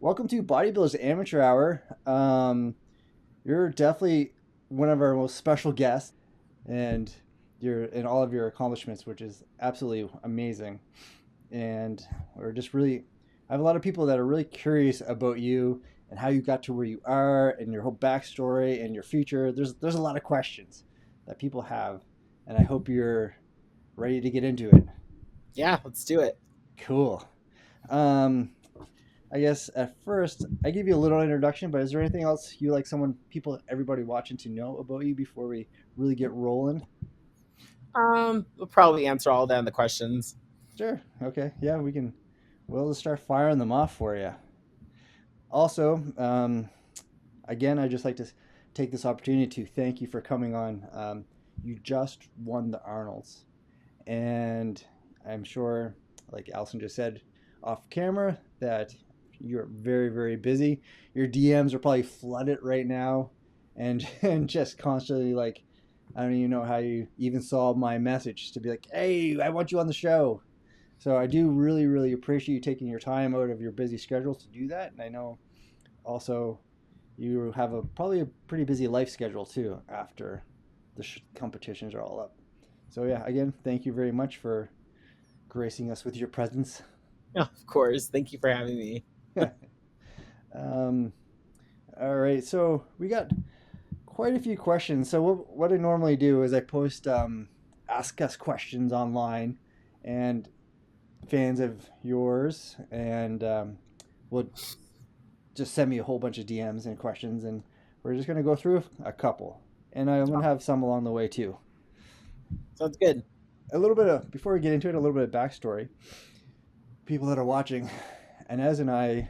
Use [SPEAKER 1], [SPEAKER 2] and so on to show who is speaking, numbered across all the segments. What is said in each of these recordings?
[SPEAKER 1] welcome to Bodybuilders Amateur Hour. You're definitely one of our most special guests, and you're in all of your accomplishments, which is absolutely amazing. And we're just really, I have a lot of people that are really curious about you and how you got to where you are, and your whole backstory and your future. There's a lot of questions that people have, and I hope you're ready to get into it.
[SPEAKER 2] Yeah, let's do it.
[SPEAKER 1] Cool. Um, I guess at first I give you a little introduction, but is there anything else you like everybody watching to know about you before we really get rolling?
[SPEAKER 2] We'll probably answer all that in the questions.
[SPEAKER 1] Sure. Okay. Yeah, we can. We'll just start firing them off for you. Also, again, I just like to take this opportunity to thank you for coming on. You just won the Arnolds, and I'm sure, like Allison just said off camera, that you're very, very busy. Your DMs are probably flooded right now, and and just constantly like, I don't even know how you even saw my message to be like, hey, I want you on the show. So I do really, really appreciate you taking your time out of your busy schedule to do that. And I know also you have probably a pretty busy life schedule too after the competitions are all up. So yeah, again, thank you very much for gracing us with your presence.
[SPEAKER 2] Yeah, of course. Thank you for having me.
[SPEAKER 1] um, all right, so we got quite a few questions. So what I normally do is I post ask us questions online, and fans of yours and will just send me a whole bunch of DMs and questions, and we're just going to go through a couple. And I'm going to have some along the way too.
[SPEAKER 2] Sounds good.
[SPEAKER 1] A little bit of, before we get into it, a little bit of backstory. People that are watching, Inez and I,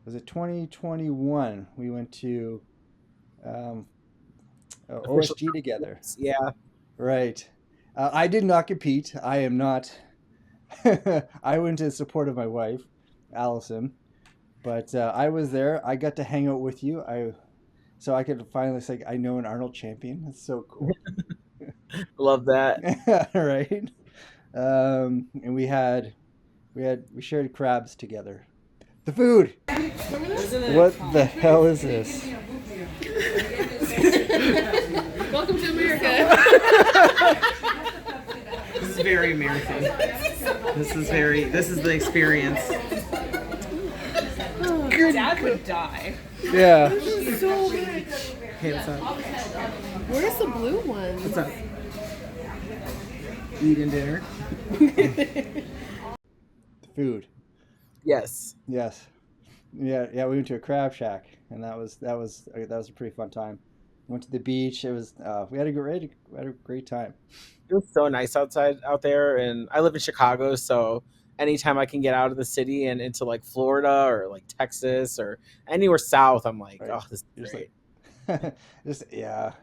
[SPEAKER 1] was it 2021? We went to um,
[SPEAKER 2] Official.
[SPEAKER 1] OSG together.
[SPEAKER 2] Yeah.
[SPEAKER 1] Right. I did not compete. I am not. I went in support of my wife, Allison, but I was there. I got to hang out with you. So I could finally say I know an Arnold champion. That's so cool.
[SPEAKER 2] Love that.
[SPEAKER 1] Right. And we shared crabs together. The food. What the hell is this?
[SPEAKER 3] Welcome to America.
[SPEAKER 4] This is very American. This is the experience.
[SPEAKER 3] Your dad would die.
[SPEAKER 1] Yeah.
[SPEAKER 3] So good.
[SPEAKER 4] Hey, what's up?
[SPEAKER 3] Where's the blue one?
[SPEAKER 4] What's up? Eating dinner.
[SPEAKER 1] Food.
[SPEAKER 2] Yes.
[SPEAKER 1] Yes. Yeah. We went to a crab shack, and that was a pretty fun time. Went to the beach. It was we had a great time.
[SPEAKER 2] It was so nice out there, and I live in Chicago, so anytime I can get out of the city and into like Florida or like Texas or anywhere south, I'm like,
[SPEAKER 1] Right.
[SPEAKER 2] oh, this is
[SPEAKER 1] Just
[SPEAKER 2] great.
[SPEAKER 1] like, just yeah.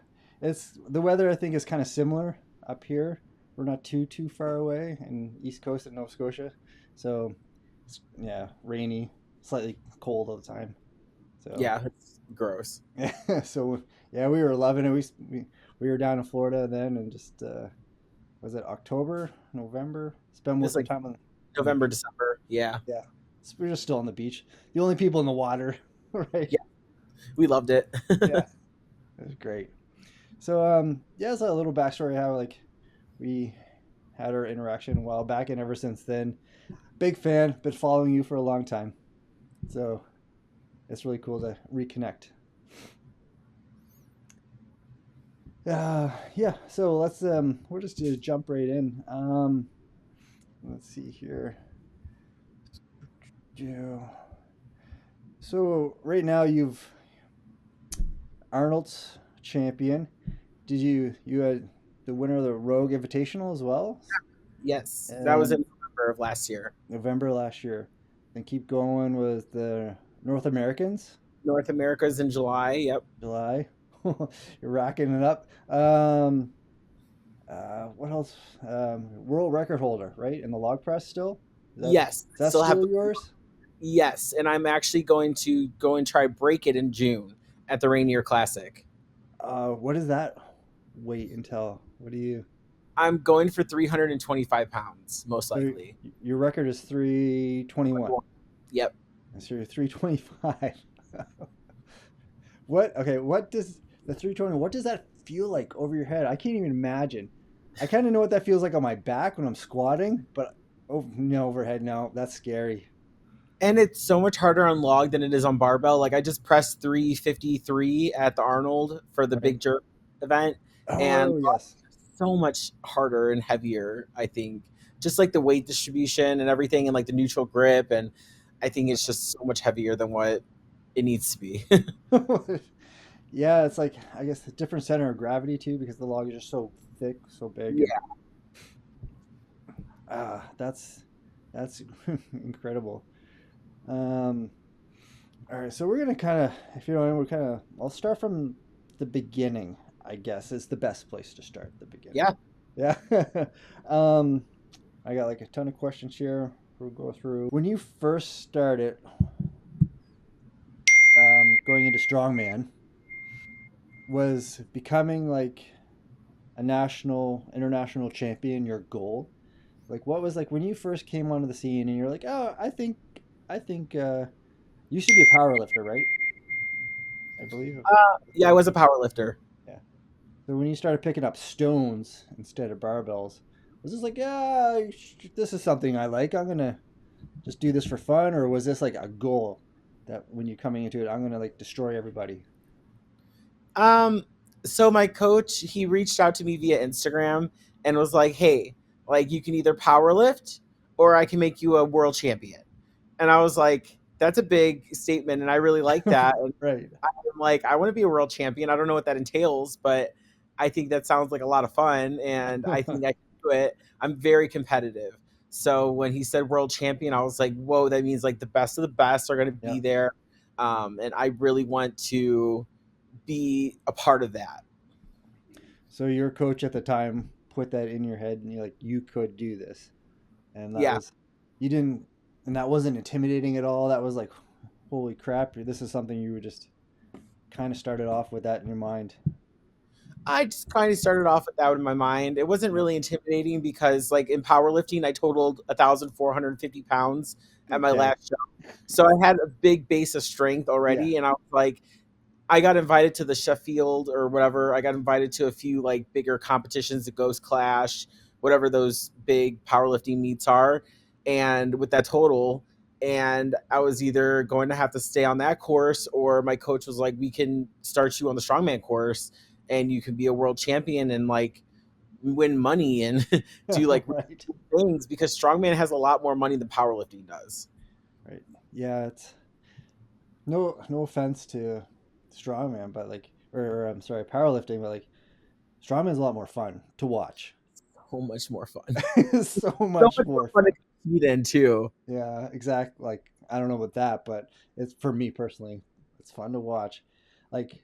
[SPEAKER 1] It's the weather. I think is kind of similar up here. We're not too far away in East Coast of Nova Scotia, so it's, yeah, rainy, slightly cold all the time. So
[SPEAKER 2] Yeah, it's gross.
[SPEAKER 1] yeah, so yeah, we were loving it. We were down in Florida then, and just was it October, November? Spend
[SPEAKER 2] It's
[SPEAKER 1] most of
[SPEAKER 2] like
[SPEAKER 1] the time on the
[SPEAKER 2] November,
[SPEAKER 1] beach.
[SPEAKER 2] December. Yeah,
[SPEAKER 1] Yeah, we're just still on the beach. The only people in the water, right?
[SPEAKER 2] yeah, we loved it.
[SPEAKER 1] Yeah, it was great. So yeah, it's a little backstory how like we had our interaction a while back, and ever since then, big fan. Been following you for a long time, so it's really cool to reconnect. Yeah, so we'll just jump right in. Let's see here. Yeah. So right now you've Arnold's champion. You had the winner of the Rogue Invitational as well?
[SPEAKER 2] Yes, that was
[SPEAKER 1] And
[SPEAKER 2] in November of last year.
[SPEAKER 1] November last year. And keep going with the North Americans,
[SPEAKER 2] North America's in July. Yep.
[SPEAKER 1] July. You're racking it up. What else? World record holder, right? In the log press still?
[SPEAKER 2] Yes,
[SPEAKER 1] Is
[SPEAKER 2] I
[SPEAKER 1] that
[SPEAKER 2] still have
[SPEAKER 1] still
[SPEAKER 2] the
[SPEAKER 1] yours?
[SPEAKER 2] yes, and I'm actually going to go and try break it in June at the Rainier Classic.
[SPEAKER 1] What is that? Wait until. What do you?
[SPEAKER 2] I'm going for 325 pounds, most
[SPEAKER 1] So
[SPEAKER 2] likely.
[SPEAKER 1] your record is 321.
[SPEAKER 2] Yep.
[SPEAKER 1] So you're 325. What? Okay. What does the 320? What does that feel like over your head? I can't even imagine. I kind of know what that feels like on my back when I'm squatting, but oh no, overhead, no, that's scary.
[SPEAKER 2] And it's so much harder on log than it is on barbell. Like I just pressed 353 at the Arnold for the
[SPEAKER 1] Right.
[SPEAKER 2] big jerk event, and
[SPEAKER 1] Oh yes.
[SPEAKER 2] so much harder and heavier. I think just like the weight distribution and everything, and like the neutral grip, and I think it's just so much heavier than what it needs to be.
[SPEAKER 1] Yeah, it's like I guess a different center of gravity too because the log is just so thick, so big, and
[SPEAKER 2] Yeah.
[SPEAKER 1] that's incredible. Um, all right, so we're gonna kind of, if you don't mind, we're kind of. I'll start from the beginning. I guess is the best place to start. The beginning.
[SPEAKER 2] Yeah.
[SPEAKER 1] Yeah. um, I got like a ton of questions here. We'll go through. When you first started going into strongman, was becoming like a national, international champion your goal? Like, what was like when you first came onto the scene and you're like, oh, I think you used to be a power lifter, right? I believe.
[SPEAKER 2] Yeah, I was a power lifter.
[SPEAKER 1] Yeah. So when you started picking up stones instead of barbells, was this like, yeah, this is something I like. I'm gonna just do this for fun, or was this like a goal that when you're coming into it, I'm gonna like destroy everybody?
[SPEAKER 2] Um, so my coach, he reached out to me via Instagram and was like, "Hey, like you can either power lift or I can make you a world champion." And I was like, "That's a big statement, and I really like that." And
[SPEAKER 1] Right.
[SPEAKER 2] I'm like, "I want to be a world champion. I don't know what that entails, but I think that sounds like a lot of fun, and I think I can do it. I'm very competitive." So when he said world champion, I was like, "Whoa, that means like the best of the best are going to
[SPEAKER 1] Yeah.
[SPEAKER 2] be there." And I really want to be a part of that.
[SPEAKER 1] So your coach at the time put that in your head, and you're like, you could do this, and that
[SPEAKER 2] Yeah.
[SPEAKER 1] was, you didn't, and that wasn't intimidating at all. That was like, holy crap, this is something you were just kind of started off with that in your mind.
[SPEAKER 2] I just kind of started off with that in my mind. It wasn't
[SPEAKER 1] Yep.
[SPEAKER 2] really intimidating because, like, in powerlifting, I totaled 1,450 pounds at my
[SPEAKER 1] Okay.
[SPEAKER 2] last jump. So I had a big base of strength
[SPEAKER 1] Yeah.
[SPEAKER 2] already. And I was like, I got invited to the Sheffield or whatever. I got invited to a few like bigger competitions, the Ghost Clash, whatever those big powerlifting meets are. And with that total, and I was either going to have to stay on that course or my coach was like, we can start you on the strongman course and you can be a world champion and like win money and do like
[SPEAKER 1] Right.
[SPEAKER 2] things because strongman has a lot more money than powerlifting does.
[SPEAKER 1] Right. Yeah. It's no offense to strongman, but like, or I'm sorry, powerlifting, but like, strongman is a lot more fun to watch.
[SPEAKER 2] So much more fun.
[SPEAKER 1] So
[SPEAKER 2] So
[SPEAKER 1] much
[SPEAKER 2] much more
[SPEAKER 1] more
[SPEAKER 2] fun
[SPEAKER 1] fun.
[SPEAKER 2] to compete in too.
[SPEAKER 1] Yeah, exact. Like I don't know about that, but it's for me personally, it's fun to watch. Like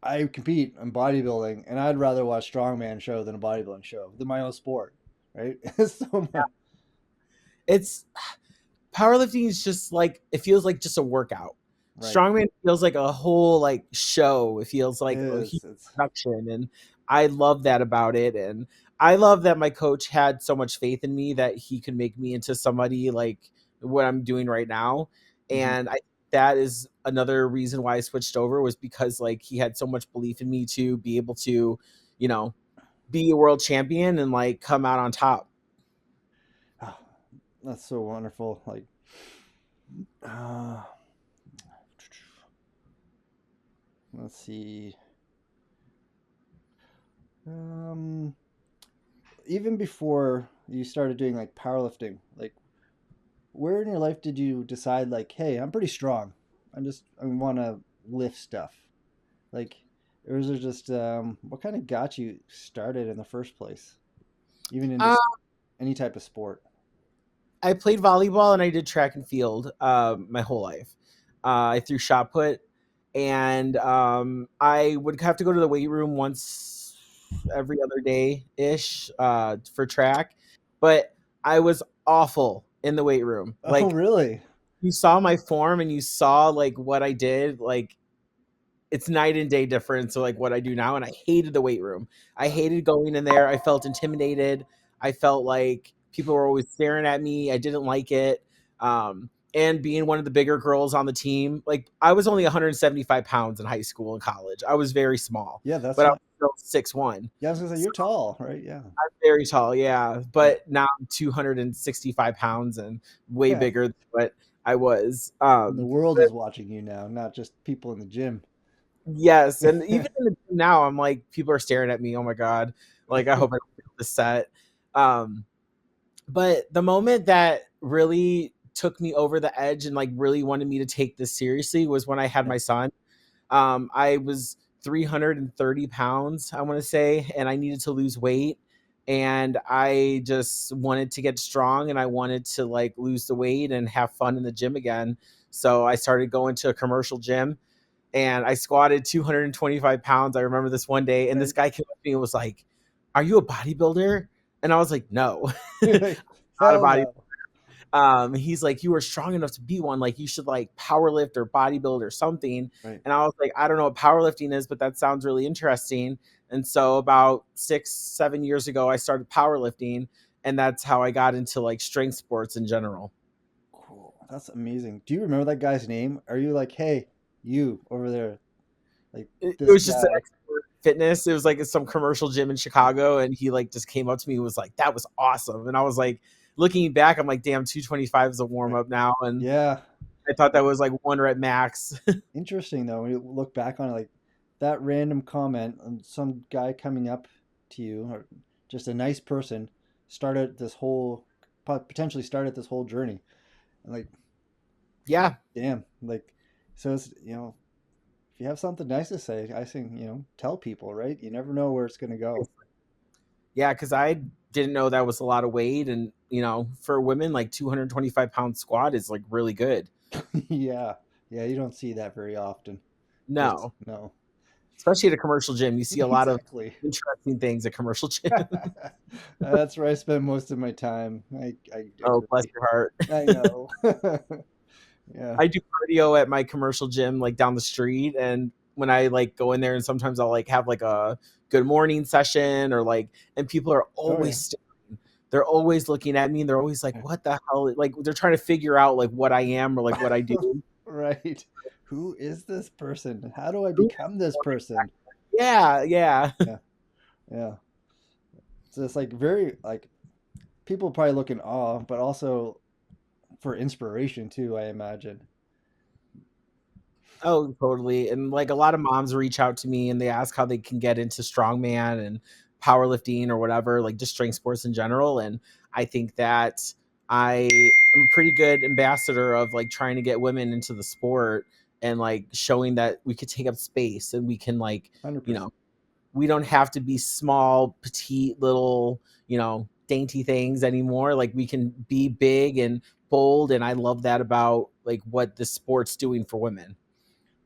[SPEAKER 1] I compete in bodybuilding, and I'd rather watch strongman show than a bodybuilding show than my own sport. Right? It's so much.
[SPEAKER 2] It's powerlifting is just like it feels like just a workout.
[SPEAKER 1] Right.
[SPEAKER 2] Strongman feels like a whole like show. It feels
[SPEAKER 1] It
[SPEAKER 2] like a huge
[SPEAKER 1] is. It's
[SPEAKER 2] production, and I love that about it. And I love that my coach had so much faith in me that he could make me into somebody like what I'm doing right now.
[SPEAKER 1] mhm.
[SPEAKER 2] And I that is another reason why I switched over was because like he had so much belief in me to be able to, you know, be a world champion and like come out on top.
[SPEAKER 1] Oh, that's so wonderful. Like, uh, let's see. Um, Even before you started doing like powerlifting, like where in your life did you decide like, hey, I'm pretty strong. I want to lift stuff. Like, or is it just what kind of got you started in the first place, even in
[SPEAKER 2] Uh,
[SPEAKER 1] just any type of sport?
[SPEAKER 2] I played volleyball and I did track and field my whole life. I threw shot put, and I would have to go to the weight room once every other day ish for track, but I was awful in the weight room.
[SPEAKER 1] Oh,
[SPEAKER 2] Like
[SPEAKER 1] really?
[SPEAKER 2] you saw my form and you saw like what I did, like it's night and day difference to like what I do now. And I hated the weight room. I hated going in there. I felt intimidated. I felt like people were always staring at me. I didn't like it. and being one of the bigger girls on the team, like I was only 175 pounds in high school and college. I was very small,
[SPEAKER 1] Yeah, that's
[SPEAKER 2] but I
[SPEAKER 1] not.
[SPEAKER 2] was still 6'1".
[SPEAKER 1] Yeah, I was gonna say you're tall, right? Yeah.
[SPEAKER 2] I'm very tall, yeah. But now I'm 265 pounds and way
[SPEAKER 1] Yeah.
[SPEAKER 2] bigger than what I was.
[SPEAKER 1] And the world is watching you now, not just people in the gym.
[SPEAKER 2] Yes, and even in the gym now, I'm like, people are staring at me. Oh my god! Like, I hope I don't feel the set. But the moment that really took me over the edge and like really wanted me to take this seriously was when I had my son. I was 330 pounds, I want to say, and I needed to lose weight. And I just wanted to get strong and I wanted to like lose the weight and have fun in the gym again. So I started going to a commercial gym and I squatted 225 pounds. I remember this one day, and this guy came up to me and was like, "Are you a bodybuilder?" And I was like, "No,
[SPEAKER 1] You're
[SPEAKER 2] not
[SPEAKER 1] like,
[SPEAKER 2] a
[SPEAKER 1] hell
[SPEAKER 2] body."
[SPEAKER 1] no.
[SPEAKER 2] He's like, "You are strong enough to be one. Like, you should like powerlift or bodybuild or something."
[SPEAKER 1] Right.
[SPEAKER 2] And I was like, "I don't know what powerlifting is, but that sounds really interesting." And so about 6-7 years ago, I started powerlifting, and that's how I got into like strength sports in general.
[SPEAKER 1] Cool. That's amazing. Do you remember that guy's name? Are you like, hey, you over there, like
[SPEAKER 2] It
[SPEAKER 1] this
[SPEAKER 2] was just an
[SPEAKER 1] guy?
[SPEAKER 2] expert fitness. It was like some commercial gym in Chicago, and he like just came up to me and was like, "That was awesome." And I was like, looking back, I'm like, "Damn, 225 is a warm
[SPEAKER 1] Right.
[SPEAKER 2] up now." And
[SPEAKER 1] Yeah.
[SPEAKER 2] I thought that was like one rep max.
[SPEAKER 1] Interesting though, when you look back on it, like that random comment and some guy coming up to you, or just a nice person, started this whole potentially started this whole journey. And like,
[SPEAKER 2] Yeah,
[SPEAKER 1] damn, like, so it's if you have something nice to say, I think tell people, right? You never know where it's gonna go.
[SPEAKER 2] yeah, because I didn't know that was a lot of weight, and for women, like 225-pound squat is like really good.
[SPEAKER 1] Yeah, yeah, you don't see that very often. Just
[SPEAKER 2] No,
[SPEAKER 1] no.
[SPEAKER 2] especially at a commercial gym, you see a lot of
[SPEAKER 1] Exactly.
[SPEAKER 2] interesting things at commercial gym.
[SPEAKER 1] That's where I spend most of my time. I
[SPEAKER 2] Oh, bless
[SPEAKER 1] agree.
[SPEAKER 2] your heart.
[SPEAKER 1] I know. Yeah.
[SPEAKER 2] I do cardio at my commercial gym like down the street, and when I like go in there, and sometimes I'll like have like a good morning session or like, and people are
[SPEAKER 1] Oh yeah.
[SPEAKER 2] always staring. They're always looking at me and they're always like,
[SPEAKER 1] Yeah.
[SPEAKER 2] "What the hell?" Like they're trying to figure out like what I am or like what I do.
[SPEAKER 1] Right. Who is this person? How do I become this person?
[SPEAKER 2] Yeah, yeah.
[SPEAKER 1] Yeah. Yeah. So it's like very like people probably look in awe, but also for inspiration too, I imagine.
[SPEAKER 2] Oh, totally. And like a lot of moms reach out to me and they ask how they can get into strongman and powerlifting or whatever, like just strength sports in general. And I think that I am a pretty good ambassador of like trying to get women into the sport and like showing that we could take up space and we can like, you
[SPEAKER 1] 100%.
[SPEAKER 2] know, we don't have to be small, petite, little, dainty things anymore. Like we can be big and bold. And I love that about like what the sport's doing for women.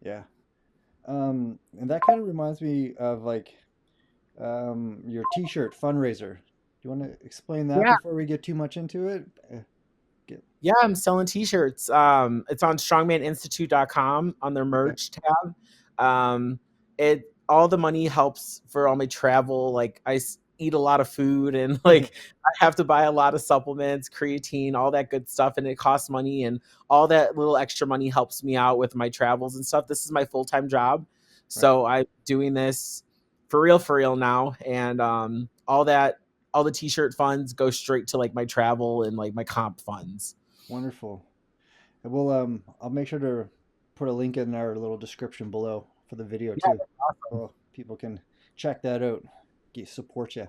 [SPEAKER 1] Yeah. And that kind of reminds me of like your t-shirt fundraiser. Do you want to explain that
[SPEAKER 2] Yeah.
[SPEAKER 1] before we get too much into it? Get,
[SPEAKER 2] Yeah, I'm selling t-shirts. It's on strongmaninstitute.com on their
[SPEAKER 1] okay.
[SPEAKER 2] merch tab. It all the money helps for all my travel. Like eat a lot of food and like I have to buy a lot of supplements, creatine, all that good stuff, and it costs money. And all that little extra money helps me out with my travels and stuff. This is my full-time job,
[SPEAKER 1] Right.
[SPEAKER 2] so I'm doing this for real now. And all the t-shirt funds go straight to like my travel and like my comp funds.
[SPEAKER 1] Wonderful. And we'll I'll make sure to put a link in our little description below for the video
[SPEAKER 2] Yeah,
[SPEAKER 1] too.
[SPEAKER 2] that's awesome.
[SPEAKER 1] So people can check that out. Support you.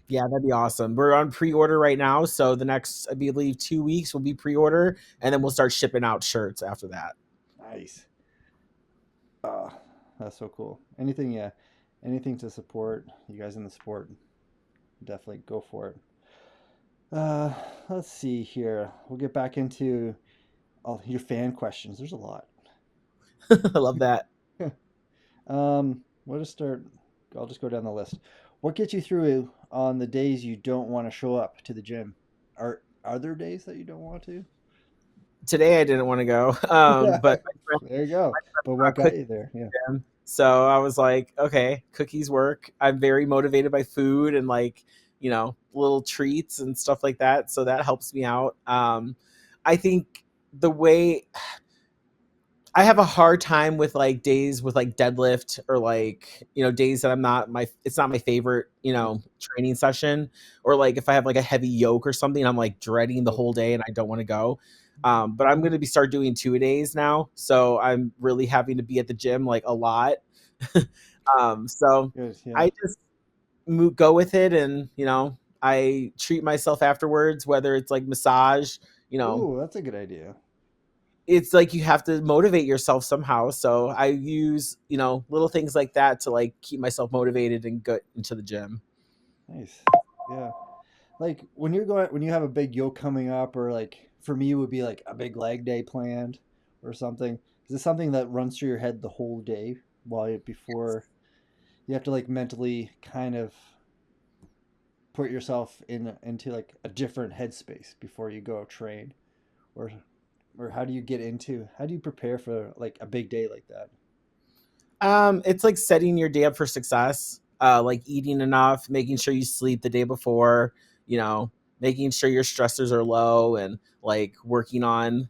[SPEAKER 2] Yeah, that'd be awesome. We're on pre-order right now, so the next, I believe, 2 weeks will be pre-order, and then we'll start shipping out shirts after that.
[SPEAKER 1] Nice. Ah, that's so cool. Anything, yeah, anything to support you guys in the sport, definitely go for it. Uh, let's see here. We'll get back into all your fan questions. There's a lot.
[SPEAKER 2] I love that.
[SPEAKER 1] We'll just start. I'll just go down the list. What gets you through on the days you don't want to show up to the gym? Are there days that you don't want to?
[SPEAKER 2] Today I didn't want to go, but my friend
[SPEAKER 1] There you go. But what
[SPEAKER 2] brought
[SPEAKER 1] got
[SPEAKER 2] cookies
[SPEAKER 1] you there? Yeah.
[SPEAKER 2] to him. So I was like, okay, cookies work. I'm very motivated by food and like, little treats and stuff like that. So that helps me out. I think the way I have a hard time with like days with like deadlift or like, days that it's not my favorite, training session, or like if I have like a heavy yoke or something, I'm like dreading the whole day and I don't want to go. But I'm going to start doing 2 days now. So I'm really having to be at the gym like a lot. So
[SPEAKER 1] Good. Yeah.
[SPEAKER 2] I just go with it, and, I treat myself afterwards, whether it's like massage, you know,
[SPEAKER 1] Ooh, that's a good idea.
[SPEAKER 2] it's like you have to motivate yourself somehow. So I use, little things like that to like keep myself motivated and go into the gym.
[SPEAKER 1] Nice. Yeah. Like when you have a big yoke coming up, or like for me, it would be like a big leg day planned or something. Is this something that runs through your head the whole day before you have to like mentally kind of put yourself into like a different headspace before you go train, or how do you prepare for like a big day like that?
[SPEAKER 2] It's like setting your day up for success, like eating enough, making sure you sleep the day before, you know, making sure your stressors are low, and like working on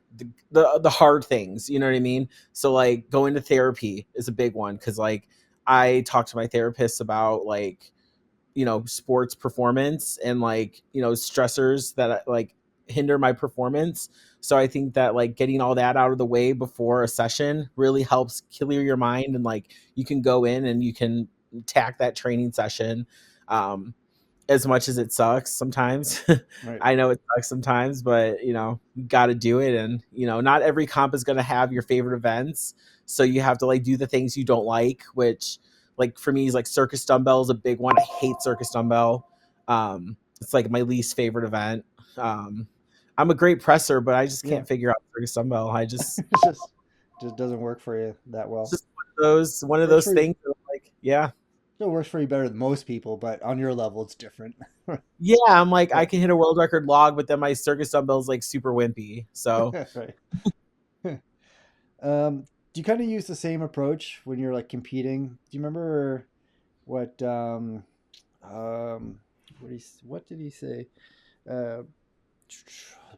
[SPEAKER 2] the hard things, you know what I mean? So like going to therapy is a big one, because like I talk to my therapist about like, sports performance and like, stressors that like hinder my performance. So I think that like getting all that out of the way before a session really helps clear your mind, and like you can go in and you can attack that training session. As much as it sucks sometimes.
[SPEAKER 1] Right.
[SPEAKER 2] I know it sucks sometimes, but you got to do it. And not every comp is going to have your favorite events, so you have to like do the things you don't like, which like for me is like circus dumbbell is a big one. I hate circus dumbbell. It's like my least favorite event. um, I'm a great presser, but I just
[SPEAKER 1] Yeah.
[SPEAKER 2] can't figure out circus dumbbell. I just
[SPEAKER 1] It's just doesn't work for you that
[SPEAKER 2] it's
[SPEAKER 1] well.
[SPEAKER 2] just one of
[SPEAKER 1] Works
[SPEAKER 2] those
[SPEAKER 1] for you.
[SPEAKER 2] things that, like, yeah.
[SPEAKER 1] Still works for you better than most people, but on your level, it's different.
[SPEAKER 2] Yeah, I'm like,
[SPEAKER 1] Yeah.
[SPEAKER 2] I can hit a world record log, but then my circus dumbbell is like super wimpy. So
[SPEAKER 1] Right. Do you kind of use the same approach when you're like competing? Do you remember what what did he say? Uh,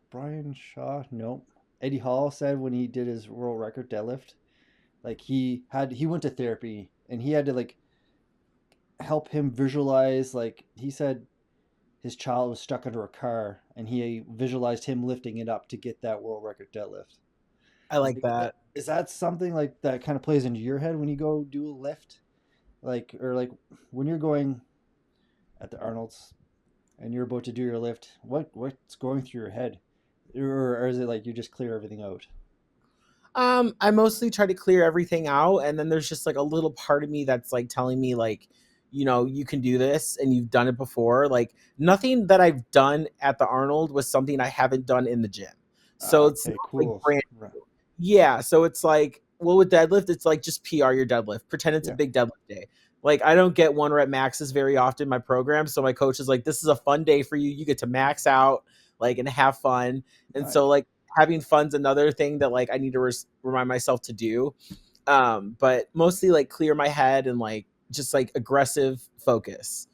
[SPEAKER 1] Brian Shaw? Nope. Eddie Hall said when he did his world record deadlift, like he went to therapy and he had to like help him visualize. Like he said his child was stuck under a car and he visualized him lifting it up to get that world record deadlift.
[SPEAKER 2] I like that.
[SPEAKER 1] Is that something like that kind of plays into your head when you go do a lift? Like, or like when you're going at the Arnold's and you're about to do your lift, what's going through your head? Or is it like you just clear everything out?
[SPEAKER 2] I mostly try to clear everything out, and then there's just like a little part of me that's like telling me like, you can do this and you've done it before. Like nothing that I've done at the Arnold was something I haven't done in the gym. So it's
[SPEAKER 1] Okay,
[SPEAKER 2] not like
[SPEAKER 1] cool.
[SPEAKER 2] brand.
[SPEAKER 1] Right.
[SPEAKER 2] Yeah, so it's like, well, with deadlift, it's like just PR your deadlift. Pretend it's a
[SPEAKER 1] Yeah.
[SPEAKER 2] big deadlift day. Like I don't get 1 rep maxes very often in my program, so my coach is like, "This is a fun day for you. You get to max out, like, and have fun." And so
[SPEAKER 1] Nice.
[SPEAKER 2] like having fun's another thing that like I need to remind myself to do. But mostly like clear my head and like just like aggressive focus.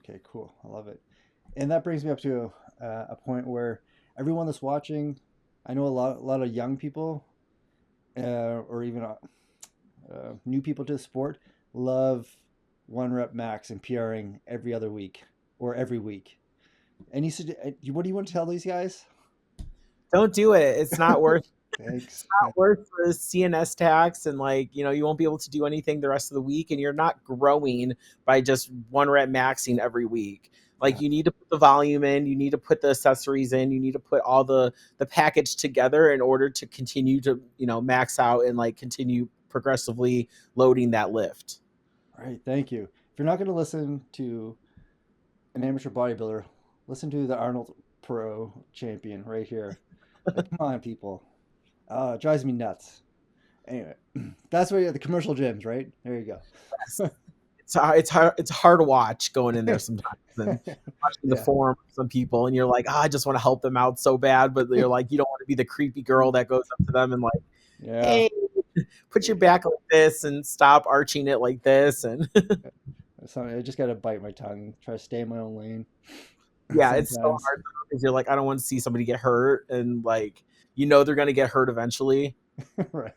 [SPEAKER 1] Okay, cool. I love it. And that brings me up to a point where everyone that's watching, I know a lot of young people, or even new people to the sport, love 1 rep max and PRing every other week or every week. And what do you want to tell these guys?
[SPEAKER 2] Don't do it. It's not worth
[SPEAKER 1] Thanks.
[SPEAKER 2] not worth the CNS tax, and like you won't be able to do anything the rest of the week, and you're not growing by just 1 rep maxing every week. Like you need to put the volume in, you need to put the accessories in, you need to put all the package together in order to continue to max out and like continue progressively loading that lift.
[SPEAKER 1] All right, thank you. If you're not going to listen to an amateur bodybuilder, listen to the Arnold Pro champion right here. Like, come on, people. It drives me nuts. Anyway, that's where the commercial gyms, right? There you go.
[SPEAKER 2] It's hard to watch going in there sometimes and watching the
[SPEAKER 1] Yeah.
[SPEAKER 2] form of some people, and you're like, I just want to help them out so bad, but you're like, you don't want to be the creepy girl that goes up to them and like,
[SPEAKER 1] Yeah.
[SPEAKER 2] hey, put your back like this and stop arching it like this. And
[SPEAKER 1] So I just got to bite my tongue, try to stay in my own lane.
[SPEAKER 2] Yeah, it's so
[SPEAKER 1] sometimes.
[SPEAKER 2] hard because you're like, I don't want to see somebody get hurt, and like you know they're gonna get hurt eventually.
[SPEAKER 1] Right.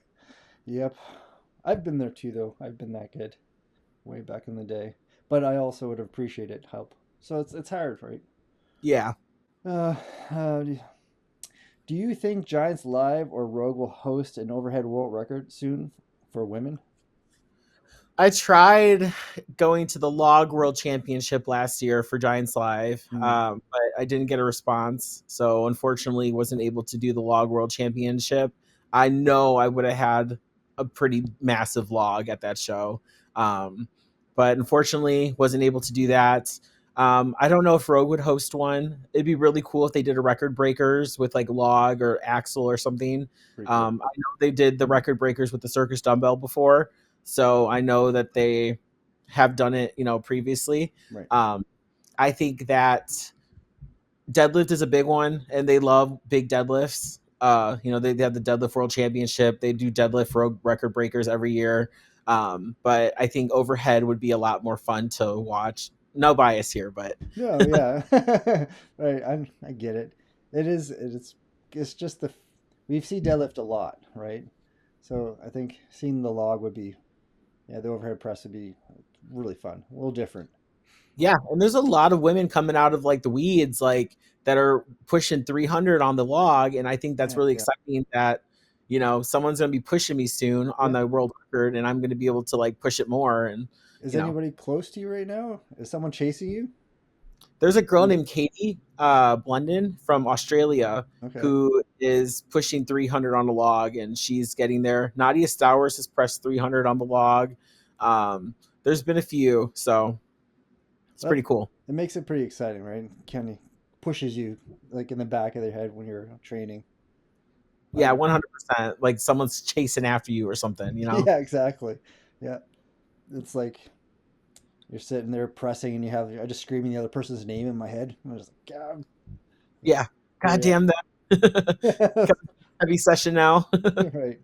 [SPEAKER 1] Yep. I've been there too, though. I've been that kid way back in the day. But I also would appreciate it help. So it's hard, right?
[SPEAKER 2] Yeah.
[SPEAKER 1] Uh, do you think Giants Live or Rogue will host an overhead world record soon for women?
[SPEAKER 2] I tried going to the Log World Championship last year for Giants Live,
[SPEAKER 1] Hmm.
[SPEAKER 2] but I didn't get a response. So unfortunately, wasn't able to do the Log World Championship. I know I would have had a pretty massive log at that show, um, but unfortunately, wasn't able to do that. I don't know if Rogue would host one. It'd be really cool if they did a record breakers with like log or axle or something.
[SPEAKER 1] Pretty cool.
[SPEAKER 2] I know they did the record breakers with the circus dumbbell before, so I know that they have done it, previously.
[SPEAKER 1] Right.
[SPEAKER 2] I think that deadlift is a big one, and they love big deadlifts. They have the deadlift world championship. They do deadlift record breakers every year. But I think overhead would be a lot more fun to watch. No bias here, but
[SPEAKER 1] No, yeah. Right. I get it. It's just we've seen deadlift a lot, right? So I think seeing the log would be, yeah, the overhead press would be really fun. A little different.
[SPEAKER 2] yeah, and there's a lot of women coming out of like the weeds, like that are pushing 300 on the log, and I think that's
[SPEAKER 1] Yeah,
[SPEAKER 2] really
[SPEAKER 1] yeah,
[SPEAKER 2] exciting that someone's going to be pushing me soon on
[SPEAKER 1] yeah.
[SPEAKER 2] the world record, and I'm going to be able to like push it more. And
[SPEAKER 1] Is
[SPEAKER 2] you know,
[SPEAKER 1] anybody close to you right now? Is someone chasing you?
[SPEAKER 2] there's a girl named Katie Blunden from Australia
[SPEAKER 1] Okay.
[SPEAKER 2] who is pushing 300 on the log, and she's getting there. Nadia Stowers has pressed 300 on the log. There's been a few, so it's
[SPEAKER 1] Well,
[SPEAKER 2] pretty cool.
[SPEAKER 1] it makes it pretty exciting, right? Kind of pushes you like in the back of their head when you're training.
[SPEAKER 2] Yeah,
[SPEAKER 1] Like,
[SPEAKER 2] 100%. Like someone's chasing after you or something.
[SPEAKER 1] yeah, exactly. Yeah. It's like you're sitting there pressing and I just screaming the other person's name in my head. I'm just like, God.
[SPEAKER 2] Yeah.
[SPEAKER 1] So
[SPEAKER 2] God damn that.
[SPEAKER 1] yeah.
[SPEAKER 2] Heavy session now.
[SPEAKER 1] Right.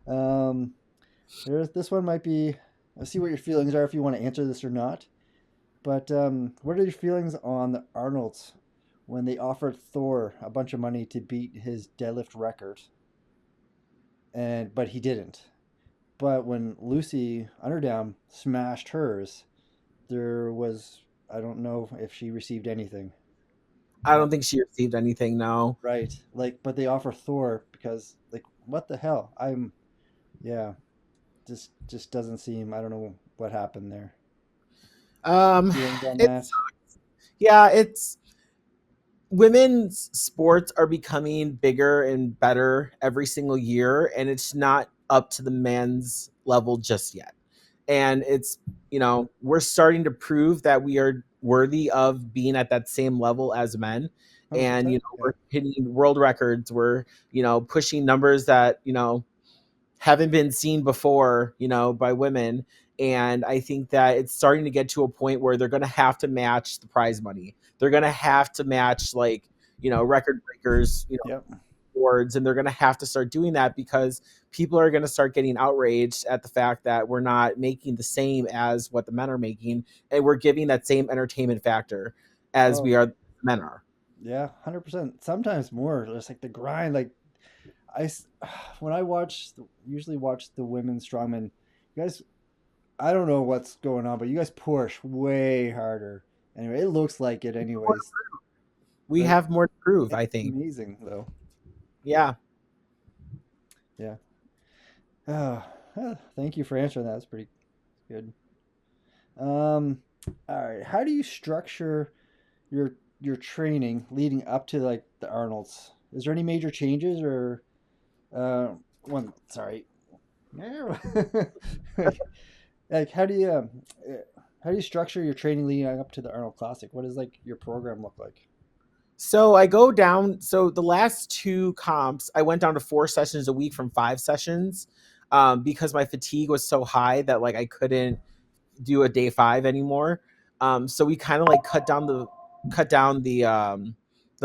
[SPEAKER 1] Um, this one might be. I'll see what your feelings are if you want to answer this or not. But what are your feelings on the Arnolds when they offered Thor a bunch of money to beat his deadlift record, but he didn't. But when Lucy Underdown smashed hers, there was, I don't know if she received anything.
[SPEAKER 2] I don't think she received anything, no.
[SPEAKER 1] Right. Like, but they offer Thor because, like, what the hell? Yeah, just doesn't seem. I don't know what happened there.
[SPEAKER 2] Um
[SPEAKER 1] Feelings on that?
[SPEAKER 2] it's yeah, it's women's sports are becoming bigger and better every single year, and it's not up to the men's level just yet. And we're starting to prove that we are worthy of being at that same level as men. And
[SPEAKER 1] 100%.
[SPEAKER 2] we're
[SPEAKER 1] Okay.
[SPEAKER 2] hitting world records. We're pushing numbers that haven't been seen before, by women. And I think that it's starting to get to a point where they're going to have to match the prize money. They're going to have to match like, record breakers,
[SPEAKER 1] Yep.
[SPEAKER 2] awards, and they're going to have to start doing that because people are going to start getting outraged at the fact that we're not making the same as what the men are making, and we're giving that same entertainment factor as
[SPEAKER 1] Oh,
[SPEAKER 2] the men are.
[SPEAKER 1] yeah, 100%. Sometimes more. Just like the grind. Like when I usually watch the women's strongman, you guys, I don't know what's going on, but you guys push way harder. Anyway, it looks like it, anyways.
[SPEAKER 2] We
[SPEAKER 1] But
[SPEAKER 2] have more to prove,
[SPEAKER 1] it's
[SPEAKER 2] I think.
[SPEAKER 1] amazing, though.
[SPEAKER 2] Yeah.
[SPEAKER 1] Yeah. Thank you for answering that. That's pretty good. Um, all right. How do you structure your training leading up to like the Arnold's? Is there any major changes or one? Sorry. Like how do you structure your training leading up to the Arnold Classic? What does like your program look like?
[SPEAKER 2] So I go down. So the last two comps, I went down to 4 sessions a week from 5 sessions, because my fatigue was so high that like I couldn't do a day 5 anymore. So we kind of like cut down the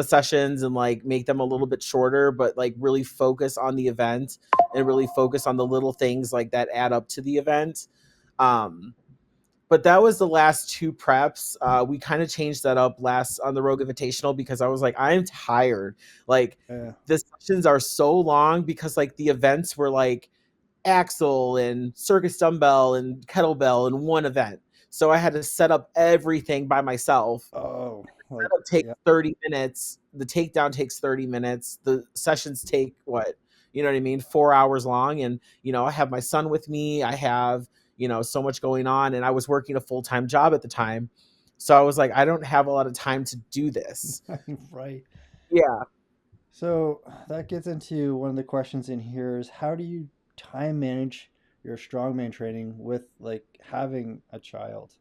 [SPEAKER 2] sessions and like make them a little bit shorter, but like really focus on the event and really focus on the little things like that add up to the event. Um, but that was the last two preps. We kind of changed that up last on the Rogue Invitational because I was like, I'm tired. Like
[SPEAKER 1] Yeah.
[SPEAKER 2] the sessions are so long because like the events were like axle and circus dumbbell and kettlebell in one event. So I had to set up everything by myself.
[SPEAKER 1] Oh, like
[SPEAKER 2] Setup takes
[SPEAKER 1] yeah.
[SPEAKER 2] 30 minutes. The takedown takes 30 minutes. The sessions take what? You know what I mean? 4 hours long. And, I have my son with me. I have, so much going on. And I was working a full-time job at the time. So I was like, I don't have a lot of time to do this.
[SPEAKER 1] Right.
[SPEAKER 2] Yeah.
[SPEAKER 1] So that gets into one of the questions in here is how do you time manage your strongman training with like having a child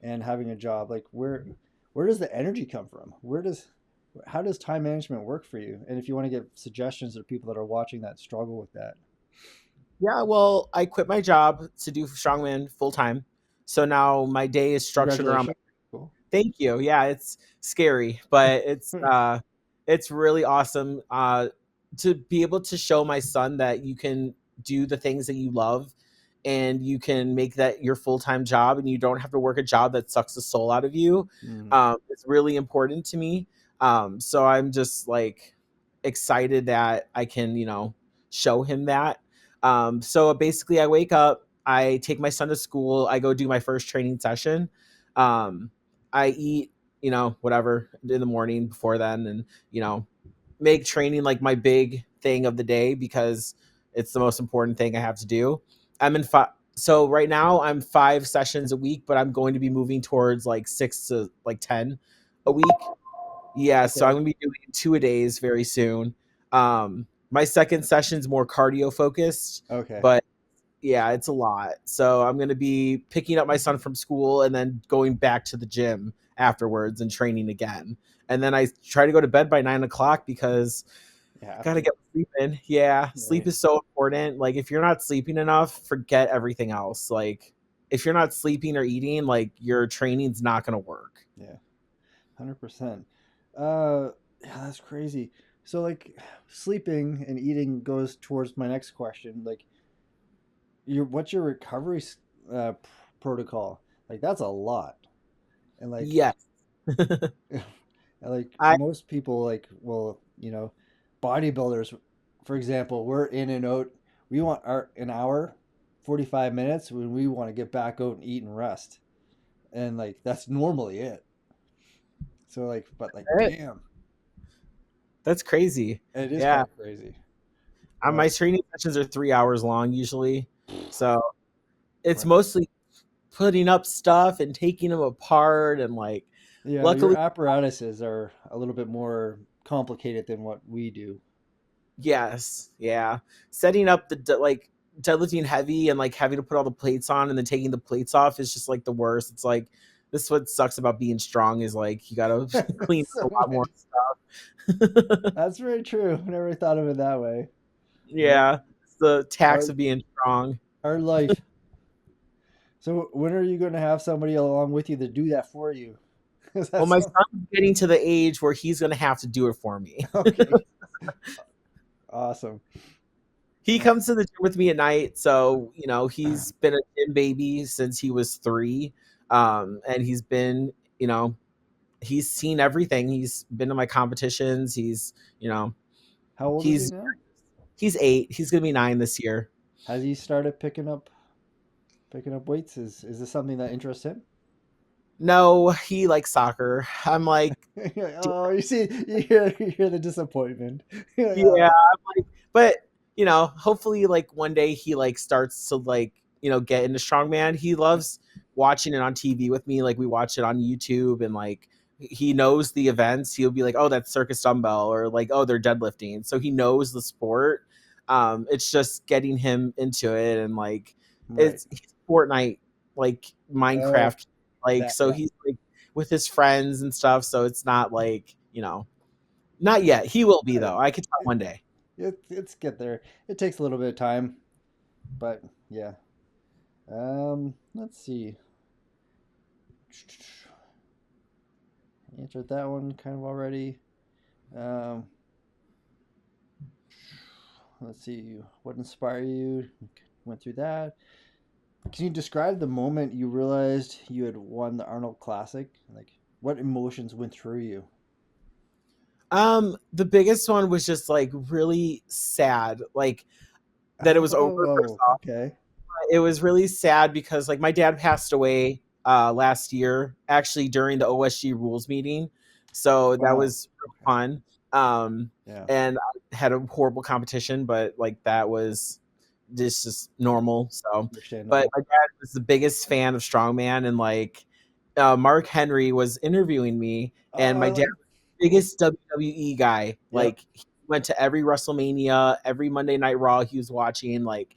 [SPEAKER 1] and having a job? Like where does the energy come from? How does time management work for you? And if you want to give suggestions to people that are watching that struggle with that.
[SPEAKER 2] Yeah. Well, I quit my job to do strongman full time. So now my day is structured around.
[SPEAKER 1] Congratulations. Cool.
[SPEAKER 2] Thank you. Yeah, it's scary, but it's really awesome to be able to show my son that you can do the things that you love and you can make that your full-time job and you don't have to work a job that sucks the soul out of you.
[SPEAKER 1] Mm.
[SPEAKER 2] It's really important to me. So I'm just like excited that I can, show him that. So basically I wake up, I take my son to school, I go do my first training session. I eat, whatever in the morning before then and, make training like my big thing of the day because it's the most important thing I have to do. So right now I'm 5 sessions a week, but I'm going to be moving towards like 6 to 10 a week. Yeah. So I'm
[SPEAKER 1] Okay.
[SPEAKER 2] going to be doing 2 a days very soon. My second session's more cardio focused,
[SPEAKER 1] Okay.
[SPEAKER 2] but yeah, it's a lot. So I'm going to be picking up my son from school and then going back to the gym afterwards and training again. And then I try to go to bed by 9 o'clock because
[SPEAKER 1] You
[SPEAKER 2] I
[SPEAKER 1] have
[SPEAKER 2] got to
[SPEAKER 1] to.
[SPEAKER 2] get sleep in. Yeah, sleep
[SPEAKER 1] Right.
[SPEAKER 2] is so important. Like if you're not sleeping enough, forget everything else. Like if you're not sleeping or eating, like your training's not going to work.
[SPEAKER 1] Yeah. 100%. Uh, yeah, that's crazy. So like sleeping and eating goes towards my next question. Like what's your recovery uh, protocol? Like that's a lot. And like
[SPEAKER 2] Yes.
[SPEAKER 1] like
[SPEAKER 2] I
[SPEAKER 1] most people like well, bodybuilders for example, we're in and out. We want an hour, 45 minutes when we want to get back out and eat and rest. And like that's normally it. So like but like damn,
[SPEAKER 2] That's crazy.
[SPEAKER 1] it is kind
[SPEAKER 2] Yeah.
[SPEAKER 1] of crazy.
[SPEAKER 2] My
[SPEAKER 1] But
[SPEAKER 2] training sessions are 3 hours long usually. So it's
[SPEAKER 1] right.
[SPEAKER 2] mostly putting up stuff and taking them apart and like
[SPEAKER 1] Yeah, your
[SPEAKER 2] luckily
[SPEAKER 1] apparatuses are a little bit more complicated than what we do.
[SPEAKER 2] yes, yeah, setting up like deadlifting heavy and like having to put all the plates on and then taking the plates off is just like the worst. It's like this is what sucks about being strong is like you gotta clean up
[SPEAKER 1] So
[SPEAKER 2] a lot more
[SPEAKER 1] many.
[SPEAKER 2] stuff.
[SPEAKER 1] That's very true. Never thought of it that way. Yep.
[SPEAKER 2] Yeah, it's the tax
[SPEAKER 1] Our
[SPEAKER 2] of being strong.
[SPEAKER 1] our life. So when are you going to have somebody along with you to do that for you? 'Cause
[SPEAKER 2] Well,
[SPEAKER 1] that's
[SPEAKER 2] my son's getting to the age where he's gonna have to do it for me.
[SPEAKER 1] okay. Awesome.
[SPEAKER 2] He comes to the gym with me at night, so he's been a gym baby since he was 3, and he's been, he's seen everything. He's been to my competitions. You know,
[SPEAKER 1] How old is he
[SPEAKER 2] he's
[SPEAKER 1] now?
[SPEAKER 2] he's 8. He's gonna be 9 this year.
[SPEAKER 1] Has he started picking up weights? Is this something that interests him?
[SPEAKER 2] No, he likes soccer. I'm like,
[SPEAKER 1] Oh, you see, you hear the disappointment. You're like,
[SPEAKER 2] yeah,
[SPEAKER 1] oh,
[SPEAKER 2] I'm like, but hopefully, like one day he like starts to like get into strongman. He loves watching it on TV with me. Like we watch it on YouTube, and like he knows the events. He'll be like, "Oh, that's circus dumbbell," or like, "Oh, they're deadlifting." So he knows the sport. It's just getting him into it, and like
[SPEAKER 1] right.
[SPEAKER 2] he's Fortnite, like
[SPEAKER 1] Oh,
[SPEAKER 2] Minecraft, like
[SPEAKER 1] that
[SPEAKER 2] so
[SPEAKER 1] yeah.
[SPEAKER 2] he's like with his friends and stuff. So it's not like not yet. He will be though. I could tell one day.
[SPEAKER 1] It's get there. It takes a little bit of time, but yeah. Let's see. Answered that one kind of already. Um, let's see. What inspired you? Went through that. Can you describe the moment you realized you had won the Arnold Classic? Like, what emotions went through you?
[SPEAKER 2] The biggest one was just like really sad, like that it was over. First
[SPEAKER 1] Oh,
[SPEAKER 2] off,
[SPEAKER 1] okay.
[SPEAKER 2] it was really sad because like my dad passed away last year, actually during the OSG rules meeting, so that
[SPEAKER 1] Wow.
[SPEAKER 2] was
[SPEAKER 1] Okay.
[SPEAKER 2] fun. Um,
[SPEAKER 1] Yeah.
[SPEAKER 2] and I had a horrible competition, but like that was just normal. So, but
[SPEAKER 1] Understandable.
[SPEAKER 2] my dad was the biggest fan of Strongman, and like Mark Henry was interviewing me, and
[SPEAKER 1] Oh, I
[SPEAKER 2] my dad
[SPEAKER 1] like.
[SPEAKER 2] biggest WWE guy.
[SPEAKER 1] Yep.
[SPEAKER 2] Like he went to every WrestleMania, every Monday Night Raw he was watching, like,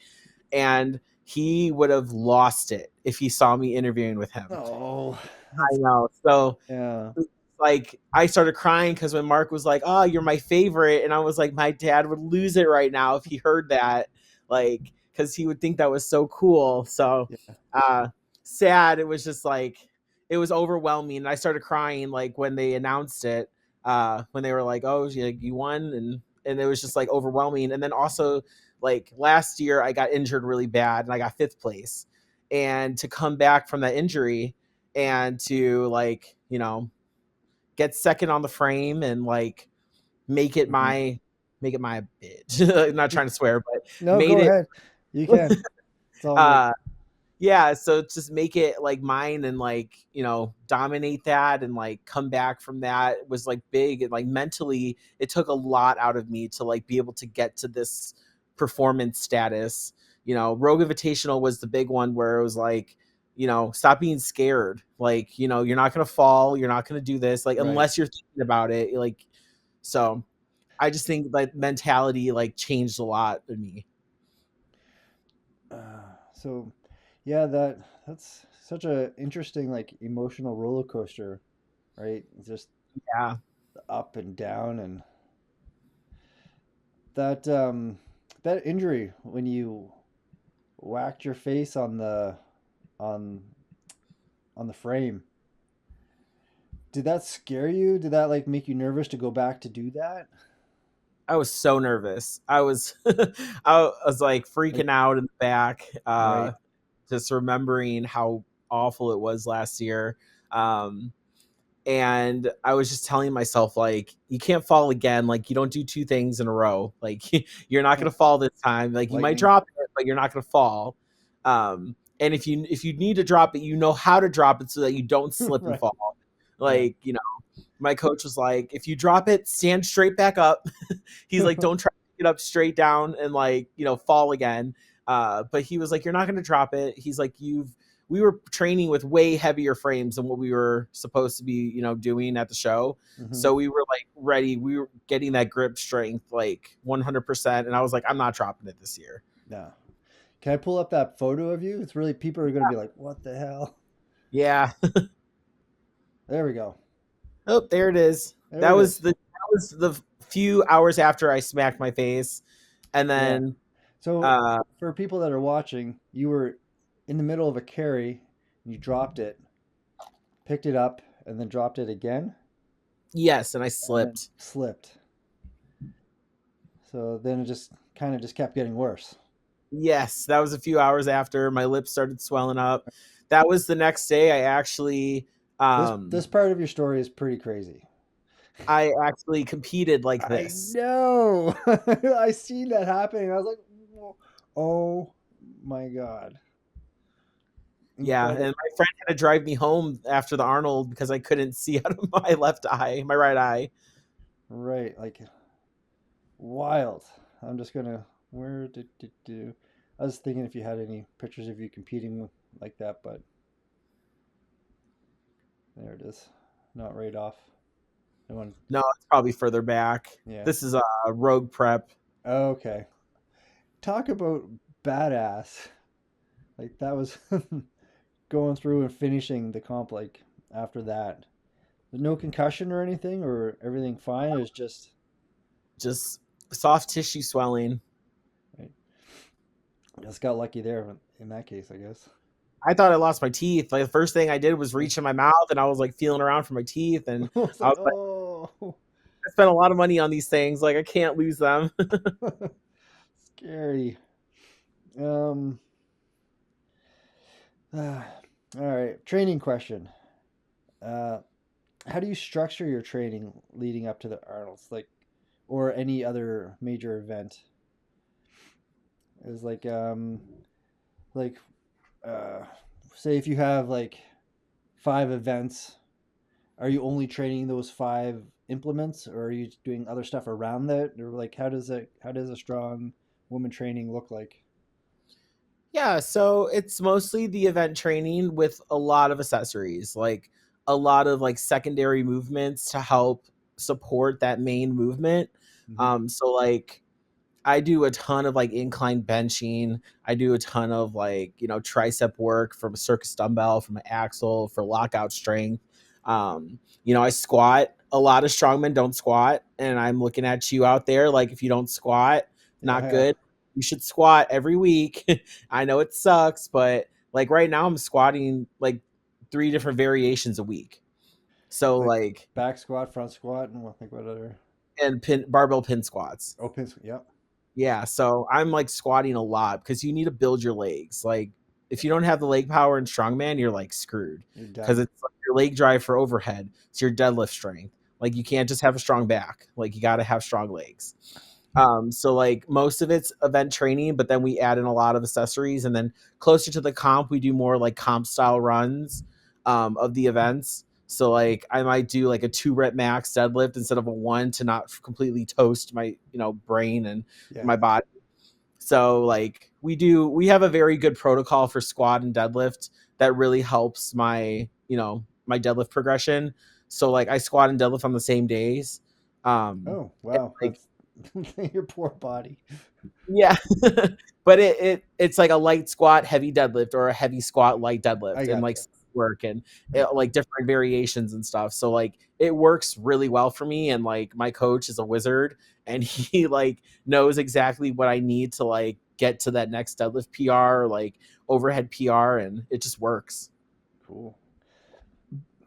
[SPEAKER 2] and he would have lost it if he saw me interviewing with him.
[SPEAKER 1] Oh,
[SPEAKER 2] I
[SPEAKER 1] that's
[SPEAKER 2] know. So
[SPEAKER 1] yeah.
[SPEAKER 2] like I started crying because when Mark was like, "Oh, you're my favorite," and I was like, my dad would lose it right now if he heard that, like, because he would think that was so cool. So,
[SPEAKER 1] Yeah.
[SPEAKER 2] uh, sad. It was just like it was overwhelming, and I started crying like when they announced it, when they were like, "Oh, you won," and it was just like overwhelming. And then also like last year, I got injured really bad, and I got fifth place, and to come back from that injury and to like get second on the frame and like make it
[SPEAKER 1] Mhm.
[SPEAKER 2] my make it my bitch. Not trying to swear, but
[SPEAKER 1] No,
[SPEAKER 2] made
[SPEAKER 1] go
[SPEAKER 2] it
[SPEAKER 1] ahead. You can. It's all good.
[SPEAKER 2] uh yeah, so just make it like mine and like, dominate that and like come back from that was like big, and like mentally it took a lot out of me to like be able to get to this performance status. Rogue Invitational was the big one where it was like, stop being scared. Like, you're not going to fall, you're not going to do this like
[SPEAKER 1] Right.
[SPEAKER 2] unless you're thinking about it. Like, so I just think that mentality like changed a lot in me.
[SPEAKER 1] So, yeah, that's such a interesting like emotional roller coaster, right? Just
[SPEAKER 2] Yeah.
[SPEAKER 1] the up and down and that that injury when you whacked your face on on the frame. Did that scare you? Did that like make you nervous to go back to do that?
[SPEAKER 2] I was so nervous. I was like
[SPEAKER 1] Like,
[SPEAKER 2] freaking out in the back,
[SPEAKER 1] right.
[SPEAKER 2] just remembering how awful it was last year. Um, and I was just telling myself like, you can't fall again. Like you don't do two things in a row. Like you're not gonna fall this time. Like you might
[SPEAKER 1] Lightning.
[SPEAKER 2] drop it, but you're not gonna fall. And if you need to drop it, you know how to drop it so that you don't slip and
[SPEAKER 1] Right.
[SPEAKER 2] fall.
[SPEAKER 1] Yeah.
[SPEAKER 2] Like, my coach was like, if you drop it, stand straight back up. He's like, don't try to get up straight down and like, fall again. But he was like, you're not going to drop it. He's like, we were training with way heavier frames than what we were supposed to be, doing at the show.
[SPEAKER 1] Hmm.
[SPEAKER 2] So we were like ready. We were getting that grip strength like 100%. And I was like, I'm not dropping it this year.
[SPEAKER 1] Yeah. Can I pull up that photo of you? It's really people are going to be like, "What the hell?"
[SPEAKER 2] Yeah.
[SPEAKER 1] There we go.
[SPEAKER 2] Oh, there it is.
[SPEAKER 1] There
[SPEAKER 2] That
[SPEAKER 1] it
[SPEAKER 2] was
[SPEAKER 1] is.
[SPEAKER 2] the few hours after I smacked my face. And
[SPEAKER 1] Yeah.
[SPEAKER 2] then,
[SPEAKER 1] So
[SPEAKER 2] uh,
[SPEAKER 1] for people that are watching, you were in the middle of a carry and you dropped it, picked it up, and then dropped it again,
[SPEAKER 2] yes, and I
[SPEAKER 1] and then
[SPEAKER 2] slipped.
[SPEAKER 1] slipped. So then it just kind of just kept getting worse.
[SPEAKER 2] Yes, that was a few hours after my lips started swelling up. That was the next day.
[SPEAKER 1] This part of your story is pretty crazy.
[SPEAKER 2] I actually competed like
[SPEAKER 1] I
[SPEAKER 2] this.
[SPEAKER 1] know. I seen that happening. I was like, "Oh my god,
[SPEAKER 2] Yeah, and
[SPEAKER 1] incredible!"
[SPEAKER 2] my friend had to drive me home after the Arnold because I couldn't see out of my left eye, my right eye.
[SPEAKER 1] Right, like wild. I'm just gonna. Where did do? I was thinking if you had any pictures of you competing like that, but there it is. Not right off. No one.
[SPEAKER 2] No, it's probably further back.
[SPEAKER 1] Yeah.
[SPEAKER 2] This is a rogue prep.
[SPEAKER 1] Okay. Talk about badass. Like that was going through and finishing the comp like after that. No concussion or anything, or everything fine. It was
[SPEAKER 2] Just soft tissue swelling.
[SPEAKER 1] right. Just got lucky there in that case, I guess.
[SPEAKER 2] I thought I lost my teeth. Like the first thing I did was reach in my mouth, and I was like feeling around for my teeth, and
[SPEAKER 1] I was
[SPEAKER 2] I
[SPEAKER 1] like,
[SPEAKER 2] was like,
[SPEAKER 1] oh,
[SPEAKER 2] I spent a lot of money on these things. Like I can't lose them.
[SPEAKER 1] scary. Um, All right, training question. Uh, how do you structure your training leading up to the Arnold's, like, or any other major event? Is like uh, say if you have like 5 events, are you only training those 5 implements, or are you doing other stuff around that, or like how does a strong woman training look like?
[SPEAKER 2] Yeah, so it's mostly the event training with a lot of accessories, like a lot of like secondary movements to help support that main movement.
[SPEAKER 1] Hmm.
[SPEAKER 2] So like I do a ton of like incline benching. I do a ton of like, tricep work from a circus dumbbell, from an axle for lockout strength. I squat. A lot of strongmen don't squat. And I'm looking at you out there. Like, if you don't squat, not
[SPEAKER 1] Yeah,
[SPEAKER 2] good. You should squat every week. I know it sucks, but like right now I'm squatting like 3 different variations a week. So
[SPEAKER 1] like
[SPEAKER 2] like,
[SPEAKER 1] back squat, front squat, and we'll think what other
[SPEAKER 2] and barbell pin squats.
[SPEAKER 1] open. Yep,
[SPEAKER 2] Yeah, so I'm like squatting a lot because you need to build your legs. Like, if you don't have the leg power in strongman, you're like screwed
[SPEAKER 1] you're
[SPEAKER 2] because
[SPEAKER 1] done.
[SPEAKER 2] it's like your leg drive for overhead. It's your deadlift strength. Like, you can't just have a strong back. Like, you got to have strong legs. So like most of it's event training, but then we add in a lot of accessories, and then closer to the comp, we do more like comp style runs of the events. So like I might do like a 2 rep max deadlift instead of a one to not completely toast my brain and
[SPEAKER 1] Yeah,
[SPEAKER 2] my body. So like we have a very good protocol for squat and deadlift that really helps my deadlift progression. So like I squat and deadlift on the same days.
[SPEAKER 1] oh
[SPEAKER 2] And,
[SPEAKER 1] wow,
[SPEAKER 2] like
[SPEAKER 1] that's your poor body.
[SPEAKER 2] yeah. But it's like a light squat, heavy deadlift, or a heavy squat, light
[SPEAKER 1] I
[SPEAKER 2] deadlift, and like
[SPEAKER 1] gotcha.
[SPEAKER 2] work and like different variations and stuff. So like it works really well for me. And like my coach is a wizard, and he like knows exactly what I need to like get to that next deadlift PR or like overhead PR, and it just works.
[SPEAKER 1] Cool.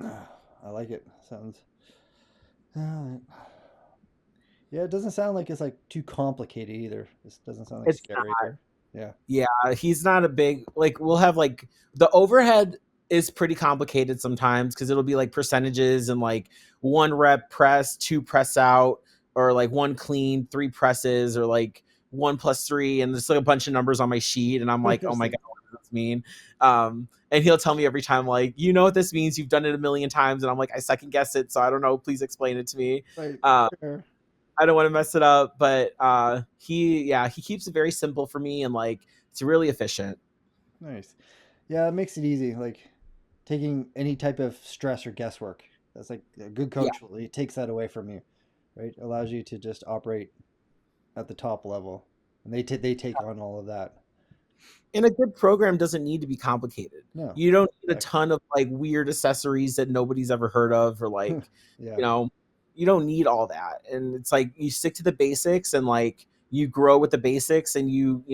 [SPEAKER 1] I like it. Sounds. Uh, yeah, it doesn't sound like it's like too complicated either. This doesn't sound like
[SPEAKER 2] It's
[SPEAKER 1] scary either. Yeah.
[SPEAKER 2] Yeah, he's not a big like we'll have like the overhead is pretty complicated sometimes because it'll be like percentages and like 1 rep press, 2 press out, or like 1 clean, 3 presses, or like 1 plus 3, and there's like a bunch of numbers on my sheet, and I'm like, oh
[SPEAKER 1] It's
[SPEAKER 2] my
[SPEAKER 1] like,
[SPEAKER 2] god, what does this mean? And he'll tell me every time, like, you know what this means? You've done it a million times, and I'm like, I second guess it, so I don't know. Please explain it to me.
[SPEAKER 1] right.
[SPEAKER 2] Um,
[SPEAKER 1] Sure.
[SPEAKER 2] I don't want to mess it up, but he keeps it very simple for me, and like it's really efficient.
[SPEAKER 1] Nice. Yeah, it makes it easy. Like taking any type of stress or guesswork. That's like a good
[SPEAKER 2] Yeah.
[SPEAKER 1] coach. It takes that away from you, right? Allows you to just operate at the top level, and they take on all of that.
[SPEAKER 2] And a good program doesn't need to be complicated.
[SPEAKER 1] No,
[SPEAKER 2] You don't need a
[SPEAKER 1] exactly.
[SPEAKER 2] ton of like weird accessories that nobody's ever heard of, or like,
[SPEAKER 1] Yeah.
[SPEAKER 2] you know, you don't need all that. And it's like you stick to the basics, and like you grow with the basics, and you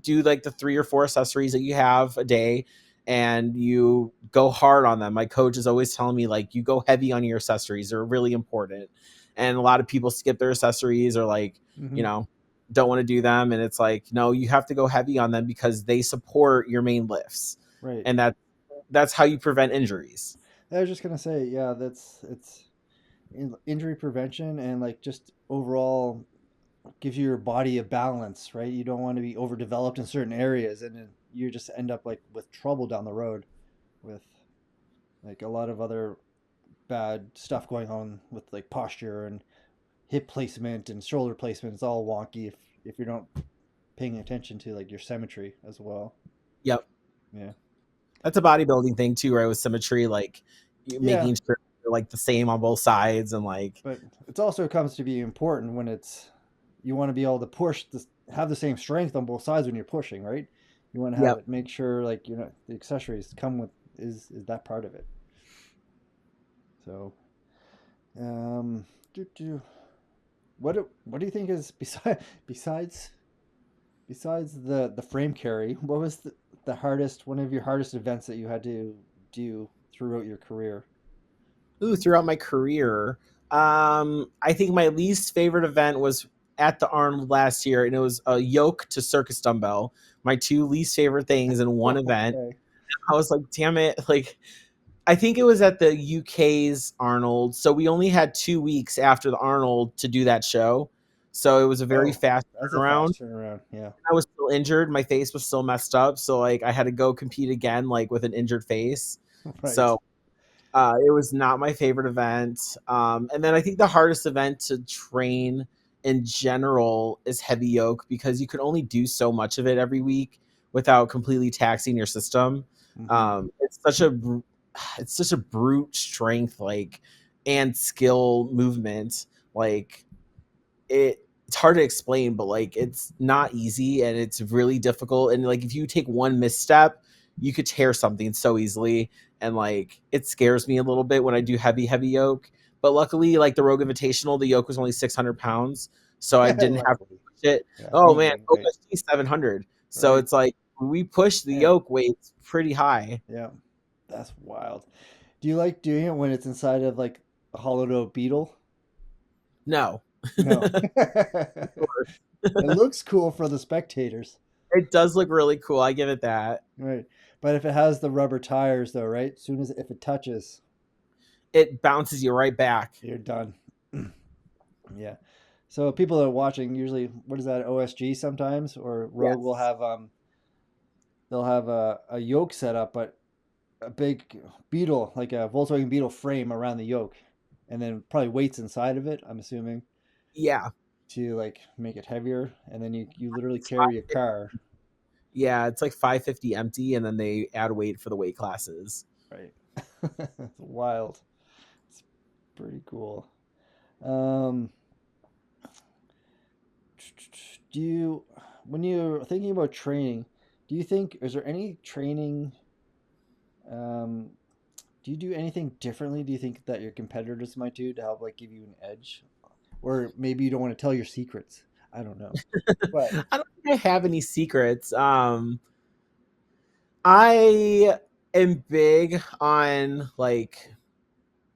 [SPEAKER 2] do like the 3 or 4 accessories that you have a day, and you go hard on them. My coach is always telling me like you go heavy on your accessories. They're really important. And a lot of people skip their accessories, or like, you
[SPEAKER 1] Hmm.
[SPEAKER 2] know, don't want to do them. And it's like, no, you have to go heavy on them because they support your main lifts.
[SPEAKER 1] Right.
[SPEAKER 2] And that's how you prevent injuries.
[SPEAKER 1] I was just gonna say, yeah, that's it's injury prevention and like just overall gives your body a balance, right? You don't want to be overdeveloped in certain areas, and then you just end up like with trouble down the road with like a lot of other bad stuff going on with like posture and hip placement and shoulder placement. It's all wonky if you're not paying attention to like your symmetry as well.
[SPEAKER 2] Yep.
[SPEAKER 1] Yeah.
[SPEAKER 2] That's a bodybuilding thing too, right? With symmetry, like you
[SPEAKER 1] Yeah,
[SPEAKER 2] making sure they're like the same on both sides, and like,
[SPEAKER 1] but it's also comes to be important when it's you want to be able to push this, have the same strength on both sides when you're pushing, right? You want to have
[SPEAKER 2] yep.
[SPEAKER 1] it make sure like you know the accessories come with is that part of it. So, um, what do you think is besides the frame carry? What was the hardest one of your hardest events that you had to do throughout your career?
[SPEAKER 2] Ooh, throughout my career, I think my least favorite event was at the Arnold last year, and it was a yoke to circus dumbbell. My 2 least favorite things in one event.
[SPEAKER 1] Okay.
[SPEAKER 2] I was like, damn it. Like, I think it was at the UK's Arnold. So we only had 2 weeks after the Arnold to do that show. So it was a very
[SPEAKER 1] Oh,
[SPEAKER 2] fast
[SPEAKER 1] that's a
[SPEAKER 2] turnaround.
[SPEAKER 1] fast turnaround. Yeah.
[SPEAKER 2] I was still injured. My face was still messed up. So like I had to go compete again, like with an injured face.
[SPEAKER 1] Right.
[SPEAKER 2] So it was not my favorite event. And then I think the hardest event to train in general is heavy yoke because you can only do so much of it every week without completely taxing your system.
[SPEAKER 1] Hmm.
[SPEAKER 2] It's such a brute strength like and skill movement like it's hard to explain, but like it's not easy and it's really difficult. And like if you take one misstep, you could tear something so easily. And like it scares me a little bit when I do heavy yoke. But luckily, like the Rogue Invitational, the yoke was only 600 pounds, so I didn't have to
[SPEAKER 1] Luckily.
[SPEAKER 2] push it.
[SPEAKER 1] Yeah.
[SPEAKER 2] Oh man,
[SPEAKER 1] Medium weight.
[SPEAKER 2] OSG 700. So
[SPEAKER 1] Right.
[SPEAKER 2] it's like we push the
[SPEAKER 1] Man.
[SPEAKER 2] yoke weights pretty high.
[SPEAKER 1] Yeah. That's wild. Do you like doing it when it's inside of like a hollowed out beetle?
[SPEAKER 2] No.
[SPEAKER 1] No. It looks cool for the spectators.
[SPEAKER 2] It does look really cool. I give it that.
[SPEAKER 1] Right. But if it has the rubber tires though, right? As soon as if it touches,
[SPEAKER 2] It bounces you right back.
[SPEAKER 1] you're done. Yeah. So people that are watching usually what is that, OSG sometimes or Rogue will
[SPEAKER 2] Yes.
[SPEAKER 1] have they'll have a yoke set up but a big Beetle, like a Volkswagen Beetle frame around the yoke and then probably weights inside of it, I'm assuming,
[SPEAKER 2] Yeah.
[SPEAKER 1] to like make it heavier and then you literally carry a car.
[SPEAKER 2] Yeah, it's like 550 empty, and then they add weight for the weight classes.
[SPEAKER 1] Right. It's wild. It's pretty cool. Um, do you, when you're thinking about training, do you think, is there any training, um, do you do anything differently? Do you think that your competitors might do to help like give you an edge? Or maybe you don't want to tell your secrets. I don't know. But
[SPEAKER 2] I don't think I have any secrets. I am big on like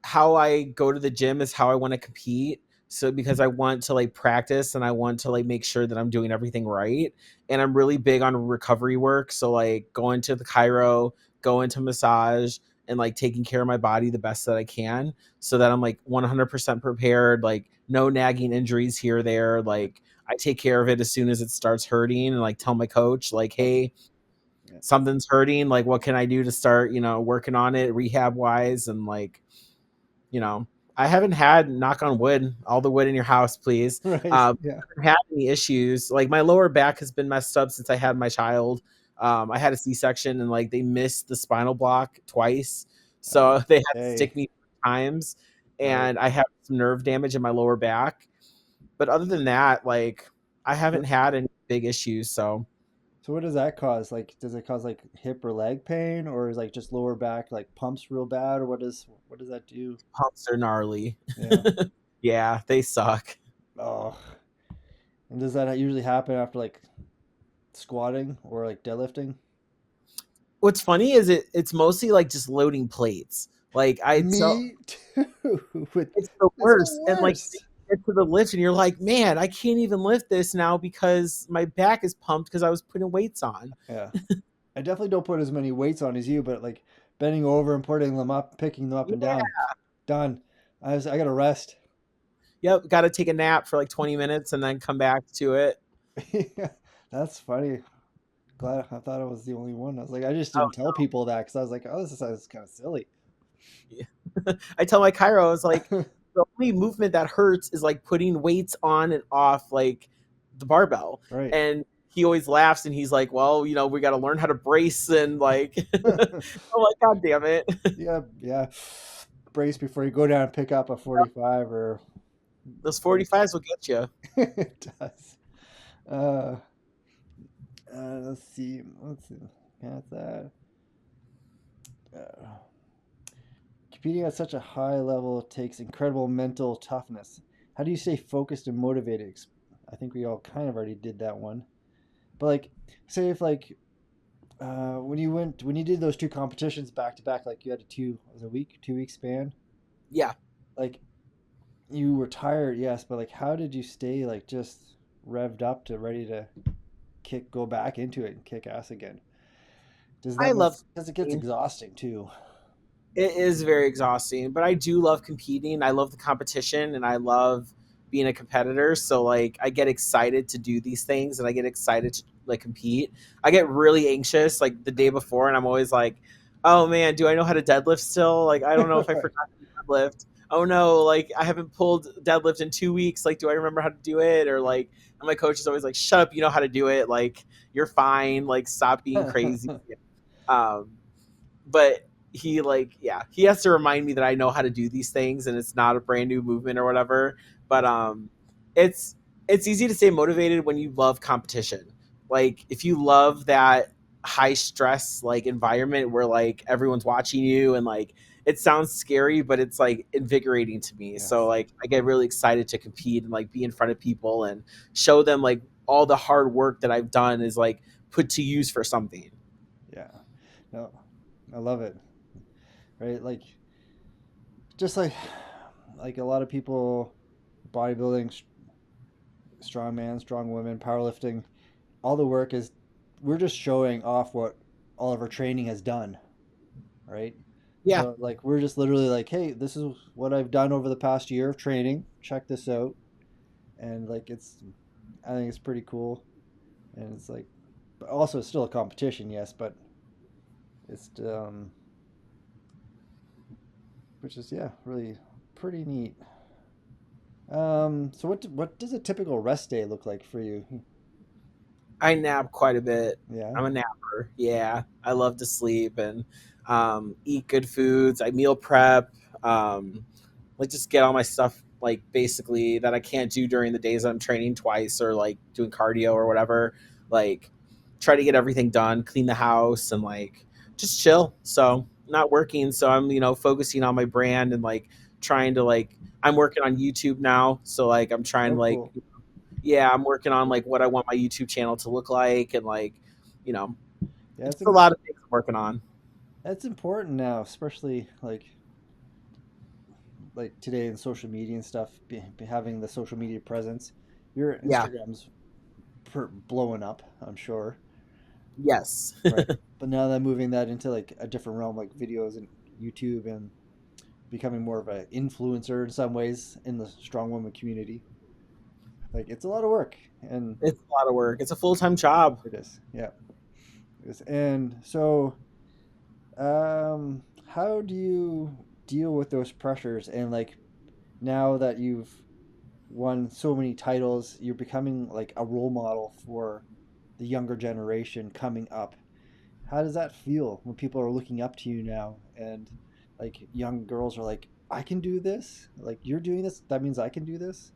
[SPEAKER 2] how I go to the gym is how I want to compete. So because I want to like practice and I want to like make sure that I'm doing everything right. And I'm really big on recovery work. So like going to the chiro, going to massage and like taking care of my body the best that I can so that I'm like 100% prepared, like no nagging injuries here or there. Like I take care of it as soon as it starts hurting and like tell my coach like, hey,
[SPEAKER 1] yeah.
[SPEAKER 2] something's hurting. Like what can I do to start, working on it rehab wise and like you know, I haven't had knock on wood, all the wood in your house, please.
[SPEAKER 1] Right.
[SPEAKER 2] I
[SPEAKER 1] Yeah.
[SPEAKER 2] haven't had any issues. Like my lower back has been messed up since I had my child. I had a C-section and like they missed the spinal block twice, so they had to
[SPEAKER 1] Okay.
[SPEAKER 2] stick me 3 times,
[SPEAKER 1] Right.
[SPEAKER 2] and I have some nerve damage in my lower back. But other than that, like I haven't
[SPEAKER 1] What
[SPEAKER 2] had any big issues. So
[SPEAKER 1] So what does that cause? Like, does it cause like hip or leg pain, or is like just lower back like pumps real bad, or what does that do?
[SPEAKER 2] pumps are gnarly.
[SPEAKER 1] Yeah.
[SPEAKER 2] Yeah, they suck.
[SPEAKER 1] Oh, and does that usually happen after like squatting or like deadlifting?
[SPEAKER 2] What's funny is it's mostly like just loading plates. Like I tell
[SPEAKER 1] Me too. But
[SPEAKER 2] it's the
[SPEAKER 1] it's the
[SPEAKER 2] worst. And like you
[SPEAKER 1] worst.
[SPEAKER 2] get to the lift and you're like, man, I can't even lift this now because my back is pumped because I was putting weights on.
[SPEAKER 1] Yeah. I definitely don't put as many weights on as you, but like bending over and putting them up, picking them up and
[SPEAKER 2] Yeah.
[SPEAKER 1] down, done. I got to rest.
[SPEAKER 2] Yep. Got to take a nap for like 20 minutes and then come back to it.
[SPEAKER 1] Yeah, that's funny. Glad I thought I was the only one. I was like, I just
[SPEAKER 2] Oh,
[SPEAKER 1] didn't tell people that because I was like, oh, this is kind of silly.
[SPEAKER 2] yeah. I tell my chiro, I was like, the only movement that hurts is like putting weights on and off like the barbell.
[SPEAKER 1] Right.
[SPEAKER 2] And he always laughs and he's like, well, we got to learn how to brace and like, I'm like, God damn it.
[SPEAKER 1] Yeah, yeah. Brace before you go down and pick up a 45 or
[SPEAKER 2] Those
[SPEAKER 1] brace.
[SPEAKER 2] 45s will get you.
[SPEAKER 1] It does. Uh, let's see. Let's see. Got that. Uh, Competing at such a high level takes incredible mental toughness. How do you stay focused and motivated? I think we all kind of already did that one. But like, say if like when you did those two competitions back to back, like you had was it a week, 2 week span.
[SPEAKER 2] Yeah.
[SPEAKER 1] Like you were tired, yes, but like how did you stay like just revved up to ready to go back into it and kick ass again? Does
[SPEAKER 2] I
[SPEAKER 1] that
[SPEAKER 2] love
[SPEAKER 1] because it gets
[SPEAKER 2] competing.
[SPEAKER 1] exhausting too.
[SPEAKER 2] It is very exhausting, but I do love competing. I love the competition and I love being a competitor. So like I get excited to do these things and I get excited to like compete. I get really anxious like the day before and I'm always like, "Oh man, do I know how to deadlift still? Like I don't know if I forgot to deadlift. Oh no, like I haven't pulled deadlift in 2 weeks. Like do I remember how to do it?" Or like and my coach is always like, "Shut up, you know how to do it. Like you're fine. Like stop being crazy." Um but he like yeah he has to remind me that I know how to do these things and it's not a brand new movement or whatever. But it's it's easy to stay motivated when you love competition. Like if you love that high stress like environment where like everyone's watching you and like it sounds scary but it's like invigorating to me. So
[SPEAKER 1] Yes.
[SPEAKER 2] like I get really excited to compete and like be in front of people and show them like all the hard work that I've done is like put to use for something.
[SPEAKER 1] Yeah. No, I love it. Right? Like just like a lot of people, bodybuilding, strong man, strong women, powerlifting, all the work is we're just showing off what all of our training has done, right?
[SPEAKER 2] Yeah.
[SPEAKER 1] So like we're just literally like, hey, this is what I've done over the past year of training. Check this out. And like I think it's pretty cool. And it's like but also it's still a competition, yes, but it's which is yeah, really pretty neat. So what does a typical rest day look like for you?
[SPEAKER 2] I nap quite a bit.
[SPEAKER 1] Yeah.
[SPEAKER 2] I'm a napper. Yeah, I love to sleep and eat good foods. I meal prep. Like just get all my stuff like basically that I can't do during the days I'm training twice or like doing cardio or whatever. Like try to get everything done, clean the house, and like just chill. So not working, so I'm focusing on my brand and like trying to like I'm working on YouTube now. So like I'm trying
[SPEAKER 1] Oh,
[SPEAKER 2] to like
[SPEAKER 1] cool.
[SPEAKER 2] yeah, I'm working on like what I want my YouTube channel to look like and like, you know,
[SPEAKER 1] Yeah,
[SPEAKER 2] it's a lot of things I'm working on.
[SPEAKER 1] that's important now, especially like today in social media and stuff, having the social media presence. Your
[SPEAKER 2] Yeah.
[SPEAKER 1] Instagram's blowing up, I'm sure.
[SPEAKER 2] Yes.
[SPEAKER 1] Right. But now that moving that into like a different realm, like videos and YouTube and becoming more of an influencer in some ways in the strong woman community, like it's a lot of work, and
[SPEAKER 2] It's a lot of work. It's a full-time job.
[SPEAKER 1] it is. Yeah. It is. And so, how do you deal with those pressures and like now that you've won so many titles, you're becoming like a role model for the younger generation coming up. How does that feel when people are looking up to you now and like young girls are like, I can do this? Like you're doing this, that means I can do this?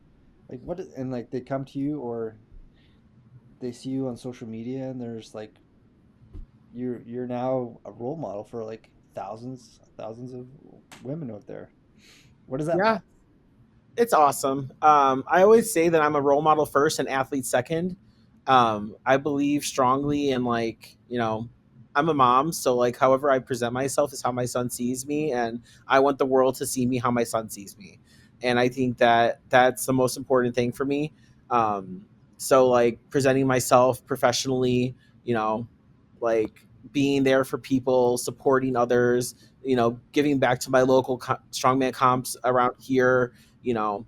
[SPEAKER 1] Like and like they come to you or they see you on social media and there's like you're now a role model for like thousands of women out there. What is that
[SPEAKER 2] Yeah,
[SPEAKER 1] like?
[SPEAKER 2] it's awesome. I always say that I'm a role model first and athlete second. I believe strongly in like, I'm a mom, so like however I present myself is how my son sees me, and I want the world to see me how my son sees me. And I think that that's the most important thing for me. Um, so like presenting myself professionally, you know, like being there for people, supporting others, giving back to my local strongman comps around here, you know,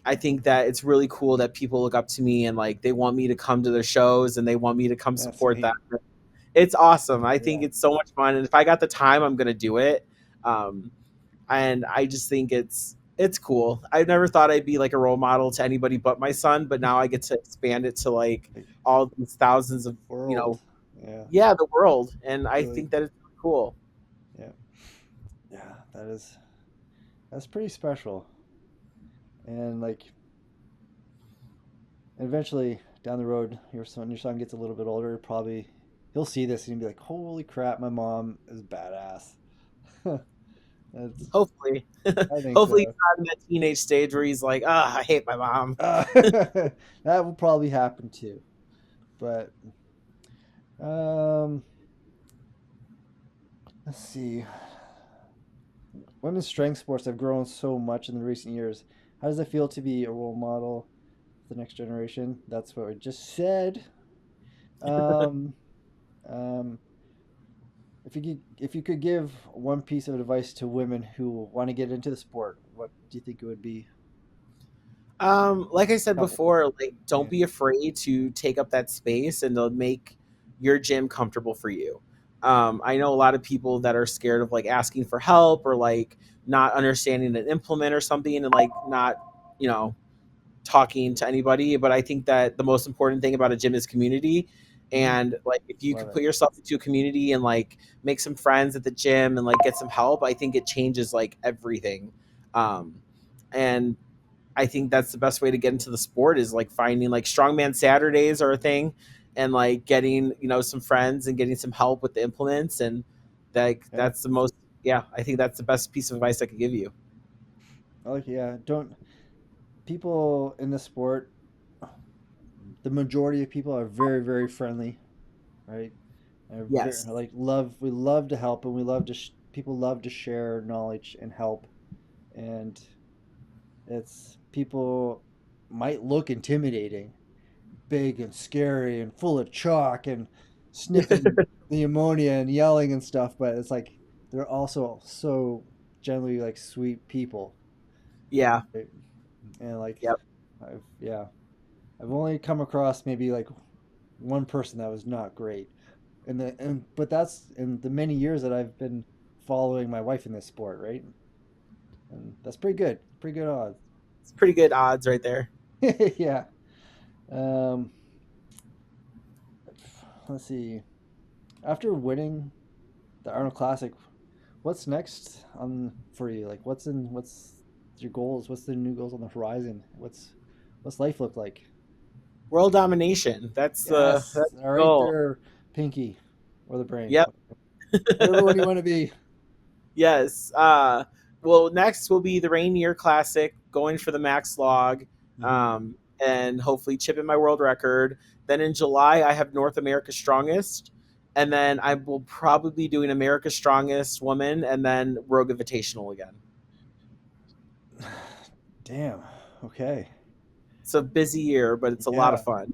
[SPEAKER 2] I think that it's really cool that people look up to me and like they want me to come to their shows and they want me to come
[SPEAKER 1] Yeah,
[SPEAKER 2] support them.
[SPEAKER 1] sweet.
[SPEAKER 2] It's awesome. I think
[SPEAKER 1] Yeah.
[SPEAKER 2] it's so much fun, and if I got the time, I'm gonna do it. Um, and I just think it's cool. I never thought I'd be like a role model to anybody but my son, but now I get to expand it to like
[SPEAKER 1] Like
[SPEAKER 2] all these thousands of
[SPEAKER 1] world. Yeah.
[SPEAKER 2] yeah, the world, and I
[SPEAKER 1] Really.
[SPEAKER 2] think that it's cool.
[SPEAKER 1] Yeah. Yeah, that's pretty special. And like eventually down the road, your son gets a little bit older, probably he'll see this and he'll be like, "Holy crap, my mom is badass." That's
[SPEAKER 2] Hopefully,
[SPEAKER 1] I think
[SPEAKER 2] hopefully he's
[SPEAKER 1] so.
[SPEAKER 2] not in that teenage stage where he's like, ah, I hate my mom.
[SPEAKER 1] That will probably happen too. But um, let's see. Women's strength sports have grown so much in the recent years. How does it feel to be a role model for the next generation? That's what we just said. Um, um, if you could give one piece of advice to women who want to get into the sport, what do you think it would be?
[SPEAKER 2] Like I said
[SPEAKER 1] Couple.
[SPEAKER 2] before, like don't
[SPEAKER 1] Yeah.
[SPEAKER 2] be afraid to take up that space and to make your gym comfortable for you. I know a lot of people that are scared of like asking for help or like not understanding an implement or something and like not, you know, talking to anybody. But I think that the most important thing about a gym is community.
[SPEAKER 1] Hmm.
[SPEAKER 2] And like if you
[SPEAKER 1] Love
[SPEAKER 2] could
[SPEAKER 1] it.
[SPEAKER 2] put yourself into a community and like make some friends at the gym and like get some help, I think it changes like everything. Um, and I think that's the best way to get into the sport is like finding like strongman Saturdays are a thing and like getting, you know, some friends and getting some help with the implements and like
[SPEAKER 1] Yeah.
[SPEAKER 2] that's the most yeah, I think that's the best piece of advice I could give you.
[SPEAKER 1] I like yeah. Don't people in the sport? The majority of people are very friendly, right? And very,
[SPEAKER 2] Yes.
[SPEAKER 1] like love. We love to help, and we love to. People love to share knowledge and help, and it's people might look intimidating, big and scary and full of chalk and sniffing the ammonia and yelling and stuff, but it's like they're also so generally like sweet people,
[SPEAKER 2] Yeah.
[SPEAKER 1] right? And like
[SPEAKER 2] Yep.
[SPEAKER 1] yeah, I've only come across maybe like one person that was not great, and but that's in the many years that I've been following my wife in this sport, right? And that's pretty good odds.
[SPEAKER 2] It's pretty good odds right there.
[SPEAKER 1] Yeah. Um, let's see. After winning the Arnold Classic, what's next on for you? Like, what's your goals? What's the new goals on the horizon? What's life look like?
[SPEAKER 2] World domination.
[SPEAKER 1] Yes,
[SPEAKER 2] That's the
[SPEAKER 1] all right
[SPEAKER 2] goal.
[SPEAKER 1] there, Pinky, or the brain,
[SPEAKER 2] Yep.
[SPEAKER 1] whatever one you want to be.
[SPEAKER 2] Yes. Well, next will be the Rainier Classic, going for the max log,
[SPEAKER 1] Hmm.
[SPEAKER 2] um, and hopefully chipping my world record. Then in July, I have North America's Strongest, and then I will probably be doing America's Strongest Woman, and then Rogue Invitational again.
[SPEAKER 1] Damn. Okay.
[SPEAKER 2] It's a busy year, but it's a lot
[SPEAKER 1] Yeah,
[SPEAKER 2] of fun.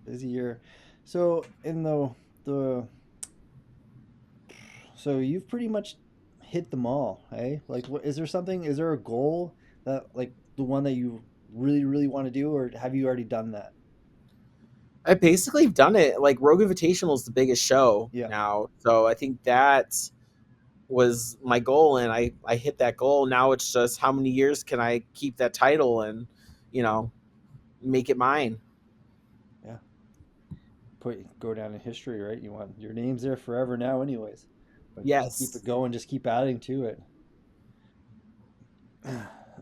[SPEAKER 1] busy year. So in the so you've pretty much hit them all, eh? Like, what is there something? Is there a goal that like the one that you really want to do, or have you already done that?
[SPEAKER 2] I basically have done it. Like Rogue Invitational is the biggest show
[SPEAKER 1] Yeah.
[SPEAKER 2] now, so I think that was my goal and I hit that goal. Now it's just how many years can I keep that title and, you know, make it mine.
[SPEAKER 1] Yeah. Go down in history, right? You want your name's there forever now, anyways. But just keep
[SPEAKER 2] Yes.
[SPEAKER 1] it going. Just keep adding to it.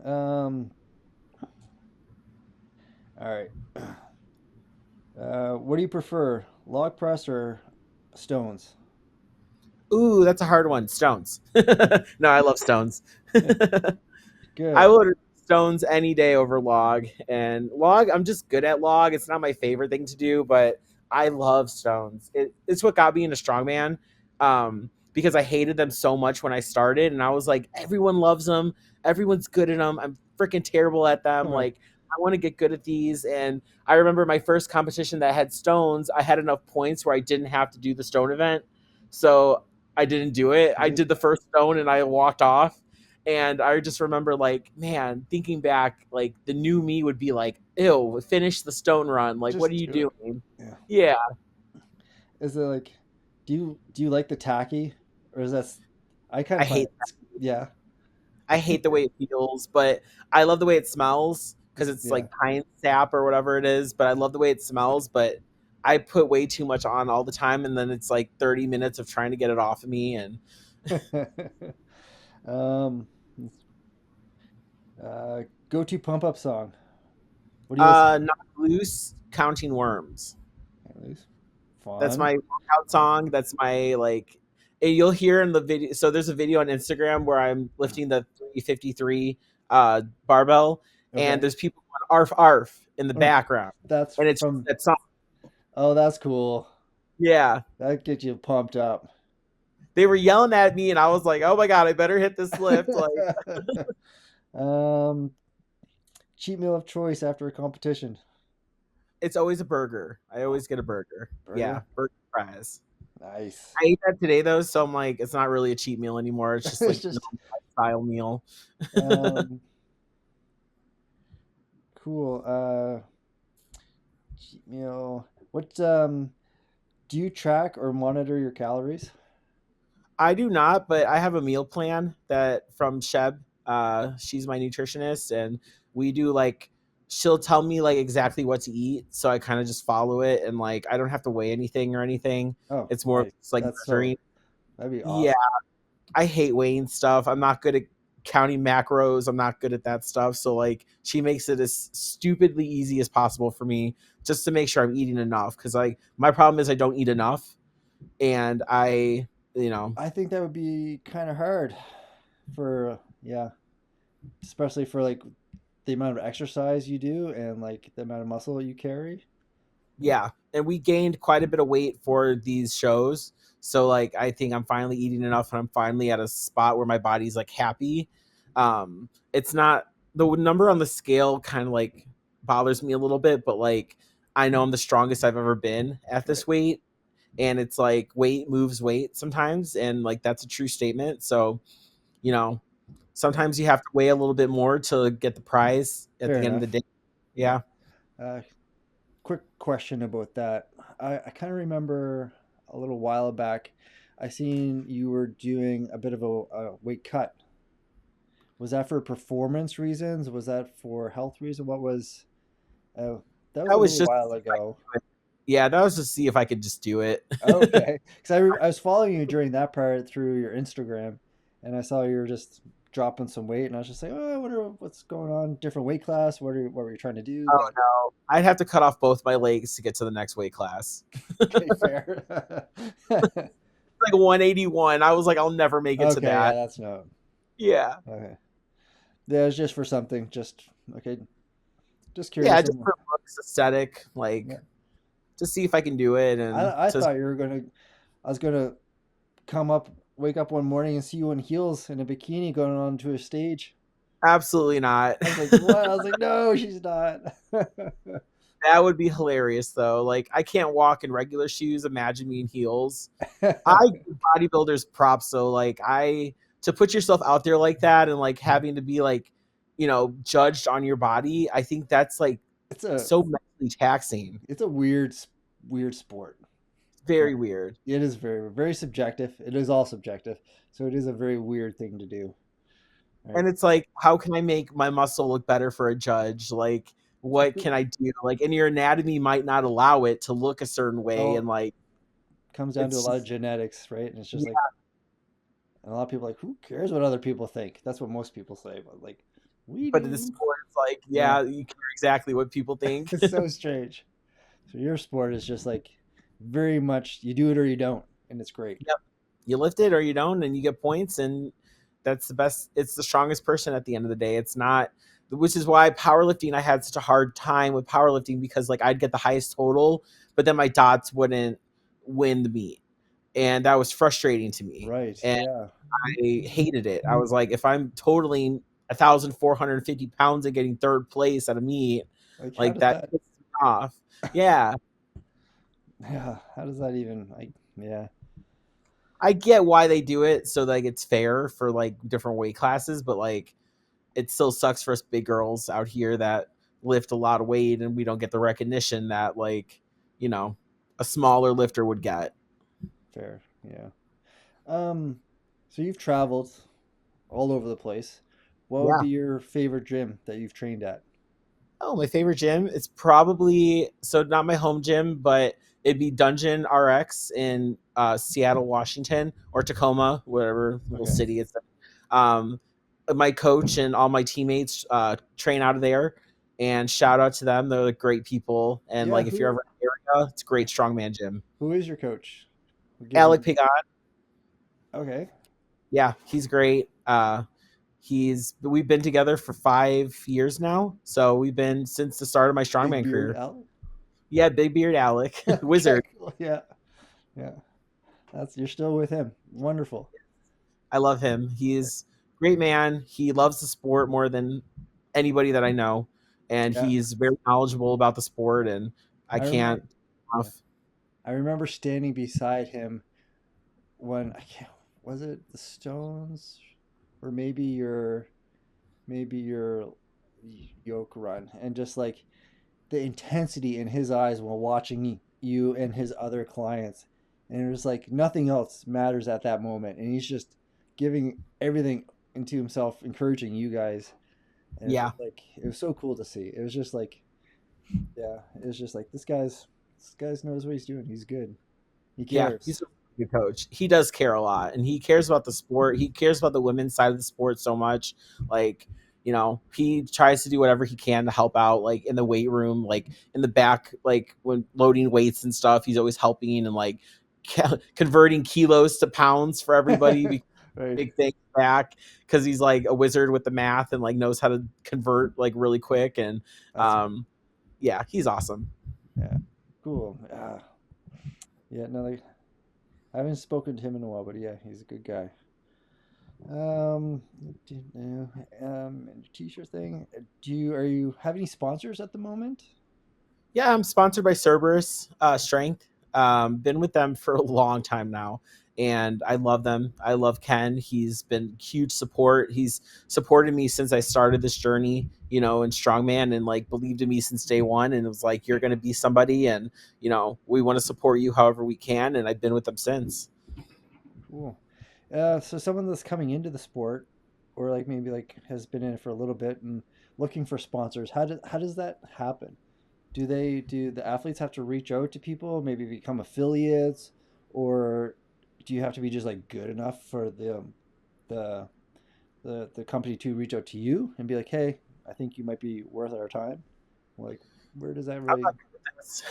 [SPEAKER 1] um. All right. What do you prefer, log press or stones?
[SPEAKER 2] Ooh, that's a hard one. Stones. No, I love stones. I
[SPEAKER 1] Good.
[SPEAKER 2] would stones any day over log. And log, I'm just good at log. It's not my favorite thing to do, but I love stones. It's what got me into strongman. Because I hated them so much when I started, and I was like, everyone loves them, everyone's good at them. I'm freaking terrible at them.
[SPEAKER 1] All right.
[SPEAKER 2] Like, I want to get good at these. And I remember my first competition that had stones. I had enough points where I didn't have to do the stone event, so I didn't do it. I did the first stone and I walked off and I just remember, like, man, thinking back, like the new me would be like, "Ew, finish the stone run. Like, what are
[SPEAKER 1] Just
[SPEAKER 2] you
[SPEAKER 1] do it.
[SPEAKER 2] doing?"
[SPEAKER 1] Yeah.
[SPEAKER 2] Yeah,
[SPEAKER 1] Is it like, do you like the tacky, or is that? I kind
[SPEAKER 2] I
[SPEAKER 1] of find
[SPEAKER 2] hate
[SPEAKER 1] it. Yeah.
[SPEAKER 2] I hate the way it feels, but I love the way it smells because it's
[SPEAKER 1] Yeah.
[SPEAKER 2] like pine sap or whatever it is. But I love the way it smells. But I put way too much on all the time, and then it's like 30 minutes of trying to get it off of me. And
[SPEAKER 1] um. Go-to pump up song. What do you listen
[SPEAKER 2] not loose, counting worms.
[SPEAKER 1] to?
[SPEAKER 2] That's
[SPEAKER 1] Fun.
[SPEAKER 2] my workout song. That's my like. And you'll hear in the video. So there's a video on Instagram where I'm lifting the 353 barbell, and
[SPEAKER 1] Okay.
[SPEAKER 2] there's people going arf arf in the
[SPEAKER 1] Oh,
[SPEAKER 2] background,
[SPEAKER 1] that's
[SPEAKER 2] and it's just
[SPEAKER 1] from.
[SPEAKER 2] that song.
[SPEAKER 1] Oh, that's cool.
[SPEAKER 2] Yeah,
[SPEAKER 1] That gets you pumped up.
[SPEAKER 2] they were yelling at me, and I was like, "Oh my god, I better hit this lift!" Like
[SPEAKER 1] um, cheat meal of choice after a competition.
[SPEAKER 2] it's always a burger. I always get a burger. Yeah,
[SPEAKER 1] Burger.
[SPEAKER 2] burger fries.
[SPEAKER 1] Nice.
[SPEAKER 2] I ate that today though, so I'm like, it's not really a cheat meal anymore. It's just
[SPEAKER 1] It's
[SPEAKER 2] like a
[SPEAKER 1] just
[SPEAKER 2] style meal.
[SPEAKER 1] um, cool. Cheat meal. What do you track or monitor your calories?
[SPEAKER 2] I do not, but I have a meal plan that from Sheb. She's my nutritionist, and we do like she'll tell me like exactly what to eat, so I kind of just follow it, and like I don't have to weigh anything or anything.
[SPEAKER 1] Oh,
[SPEAKER 2] It's more of
[SPEAKER 1] nice.
[SPEAKER 2] just like
[SPEAKER 1] That's so
[SPEAKER 2] measuring.
[SPEAKER 1] that'd be
[SPEAKER 2] Yeah,
[SPEAKER 1] awesome.
[SPEAKER 2] I hate weighing stuff. I'm not good at counting macros. I'm not good at that stuff. So like she makes it as stupidly easy as possible for me just to make sure I'm eating enough. Cause like my problem is I don't eat enough. And I, you know,
[SPEAKER 1] I think that would be kind of hard for yeah, especially for like the amount of exercise you do and like the amount of muscle you carry.
[SPEAKER 2] yeah. And we gained quite a bit of weight for these shows. So like I think I'm finally eating enough and I'm finally at a spot where my body's like happy. It's not the number on the scale kind of like bothers me a little bit, but like I know I'm the strongest I've ever been at
[SPEAKER 1] Right.
[SPEAKER 2] this weight. And it's like weight moves weight sometimes, and like that's a true statement. So, you know,
[SPEAKER 1] Yeah.
[SPEAKER 2] sometimes you have to weigh a little bit more to get the prize at
[SPEAKER 1] Fair
[SPEAKER 2] the end of the
[SPEAKER 1] enough.
[SPEAKER 2] day.
[SPEAKER 1] Yeah.
[SPEAKER 2] Yeah.
[SPEAKER 1] Uh, quick question about that. I kind of remember a little while back, I seen you were doing a bit of a weight cut. Was that for performance reasons? Was that for health reason? What was? Uh, that was a
[SPEAKER 2] That was
[SPEAKER 1] little
[SPEAKER 2] just
[SPEAKER 1] while ago.
[SPEAKER 2] yeah, that was to see if I could just do it.
[SPEAKER 1] Okay, because I was following you during that part through your Instagram, and I saw you were just dropping some weight, and I was just like, oh, I wonder what's going on. Different weight class. What were you trying to do?
[SPEAKER 2] Oh
[SPEAKER 1] But
[SPEAKER 2] no. I'd have to cut off both my legs to get to the next weight class.
[SPEAKER 1] okay, fair.
[SPEAKER 2] Like 181. I was like, I'll never make it to
[SPEAKER 1] Okay, yeah,
[SPEAKER 2] that.
[SPEAKER 1] that's no.
[SPEAKER 2] Yeah.
[SPEAKER 1] Okay, yeah, it's just for something. Just okay, just
[SPEAKER 2] Yeah,
[SPEAKER 1] curious.
[SPEAKER 2] just for looks, aesthetic, like
[SPEAKER 1] Yeah,
[SPEAKER 2] to see if I can do it and
[SPEAKER 1] I
[SPEAKER 2] to
[SPEAKER 1] thought you were gonna. I was gonna come up, wake up one morning and see you in heels and a bikini going onto a stage.
[SPEAKER 2] absolutely not.
[SPEAKER 1] I was like, what? I was like, no, she's not.
[SPEAKER 2] That would be hilarious though. Like I can't walk in regular shoes. Imagine me in heels. I give bodybuilders props though. Like I to put yourself out there like that and like having to be like, judged on your body. I think that's like
[SPEAKER 1] it's a
[SPEAKER 2] so mentally taxing.
[SPEAKER 1] it's a weird sport.
[SPEAKER 2] Very
[SPEAKER 1] Right.
[SPEAKER 2] weird.
[SPEAKER 1] It is very subjective. It is all subjective. So it is a very weird thing to do. Right.
[SPEAKER 2] And it's like, how can I make my muscle look better for a judge? Like, what can I do? Like, and your anatomy might not allow it to look a certain way. And
[SPEAKER 1] Well,
[SPEAKER 2] like,
[SPEAKER 1] comes down to a
[SPEAKER 2] it's
[SPEAKER 1] lot of
[SPEAKER 2] just,
[SPEAKER 1] genetics, right? And it's just
[SPEAKER 2] yeah.
[SPEAKER 1] like and a lot of people are like, who cares what other people think? That's what most people say, but like we
[SPEAKER 2] But in the
[SPEAKER 1] do.
[SPEAKER 2] sport, it's like,
[SPEAKER 1] Yeah.
[SPEAKER 2] yeah, you care exactly what people think.
[SPEAKER 1] It's so strange. So your sport is just like very much you do it or you don't, and it's great.
[SPEAKER 2] Yep. You lift it or you don't, and you get points. And that's the best. It's the strongest person at the end of the day. It's not, which is why powerlifting, I had such a hard time with powerlifting because like I'd get the highest total, but then my dots wouldn't win the meet. And that was frustrating to me.
[SPEAKER 1] Right.
[SPEAKER 2] And
[SPEAKER 1] Yeah.
[SPEAKER 2] I hated it. I was like, if I'm totaling 1,450 pounds and getting third place at a meet,
[SPEAKER 1] Like how
[SPEAKER 2] like
[SPEAKER 1] does
[SPEAKER 2] that
[SPEAKER 1] that
[SPEAKER 2] pisses me off. Yeah.
[SPEAKER 1] yeah, how does that even like yeah.
[SPEAKER 2] I get why they do it so like it's fair for like different weight classes, but like it still sucks for us big girls out here that lift a lot of weight and we don't get the recognition that like, you know, a smaller lifter would get.
[SPEAKER 1] Fair. Yeah. So you've traveled all over the place. What would
[SPEAKER 2] Yeah.
[SPEAKER 1] be your favorite gym that you've trained at?
[SPEAKER 2] Oh, my favorite gym? It's probably so not my home gym, but it'd be Dungeon RX in Seattle, Washington, or Tacoma, whatever little
[SPEAKER 1] Okay.
[SPEAKER 2] city it's in. Um, my coach and all my teammates train out of there, and shout out to them. They're like great people, and
[SPEAKER 1] Yeah,
[SPEAKER 2] like if you're ever in the area, it's a great strongman gym.
[SPEAKER 1] who is your coach? Give
[SPEAKER 2] Alec
[SPEAKER 1] me
[SPEAKER 2] Pigon,
[SPEAKER 1] okay.
[SPEAKER 2] yeah, he's great. We've been together for 5 years now, so we've been since the start of my
[SPEAKER 1] Big
[SPEAKER 2] strongman
[SPEAKER 1] beard
[SPEAKER 2] career.
[SPEAKER 1] Al.
[SPEAKER 2] Yeah, Big Beard Alec,
[SPEAKER 1] Okay,
[SPEAKER 2] wizard.
[SPEAKER 1] cool. Yeah. Yeah. That's you're still with him. Wonderful.
[SPEAKER 2] I love him. He's a great man. He loves the sport more than anybody that I know, and
[SPEAKER 1] Yeah.
[SPEAKER 2] he's very knowledgeable about the sport. And I
[SPEAKER 1] I remember
[SPEAKER 2] can't.
[SPEAKER 1] yeah. I remember standing beside him when I can't, was it the Stones or maybe your yoke run, and just like the intensity in his eyes while watching you and his other clients, and it was like nothing else matters at that moment, and he's just giving everything into himself, encouraging you guys, and it's
[SPEAKER 2] Yeah.
[SPEAKER 1] just like it was so cool to see. It was just like, yeah, it was just like this guy's knows what he's doing. He's good. He
[SPEAKER 2] Yeah, he's
[SPEAKER 1] cares.
[SPEAKER 2] a good coach. He does care a lot, and he cares about the sport. He cares about the women's side of the sport so much. Like, he tries to do whatever he can to help out, like in the weight room, like in the back, like when loading weights and stuff. He's always helping and like converting kilos to pounds for everybody.
[SPEAKER 1] Right.
[SPEAKER 2] Big thing back because he's like a wizard with the math and like knows how to convert like really quick. And
[SPEAKER 1] That's
[SPEAKER 2] um, yeah, he's awesome.
[SPEAKER 1] yeah, cool. Yeah, no, like I haven't spoken to him in a while, but yeah, he's a good guy. And the t-shirt thing. Are you have any sponsors at the moment?
[SPEAKER 2] Yeah, I'm sponsored by Cerberus Strength. Been with them for a long time now, and I love them. I love Ken. He's been huge support. He's supported me since I started this journey, in strongman, and like believed in me since day one. And it was like, you're going to be somebody, and we want to support you however we can. And I've been with them since.
[SPEAKER 1] Cool. So someone that's coming into the sport, or like maybe like has been in it for a little bit and looking for sponsors, how does that happen? Do the athletes have to reach out to people, maybe become affiliates, or do you have to be just like good enough for the the company to reach out to you and be like, hey, I think you might be worth our time? Like, where does that really?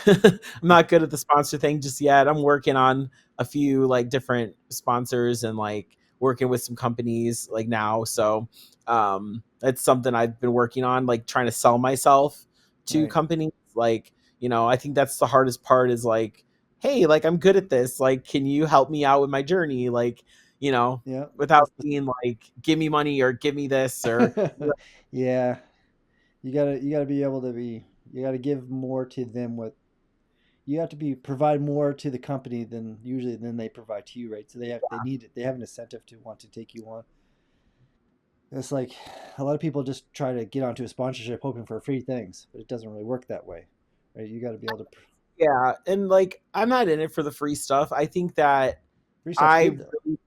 [SPEAKER 2] I'm not good at the sponsor thing just yet. I'm working on a few like different sponsors and like working with some companies like now. So that's something I've been working on, like trying to sell myself to
[SPEAKER 1] Right.
[SPEAKER 2] companies. Like, I think that's the hardest part is like, hey, like I'm good at this. Like, can you help me out with my journey? Like,
[SPEAKER 1] Yeah.
[SPEAKER 2] without being like, give me money or give me this or
[SPEAKER 1] Yeah. You gotta be able to be. You gotta give more to them. What you have to be provide more to the company than they provide to you, right? So they have an incentive to want to take you on. It's like a lot of people just try to get onto a sponsorship hoping for free things, but it doesn't really work that way, right? You got to be able to.
[SPEAKER 2] yeah. And like, I'm not in it for the free stuff. I think that
[SPEAKER 1] Free stuff's
[SPEAKER 2] I
[SPEAKER 1] good though.
[SPEAKER 2] really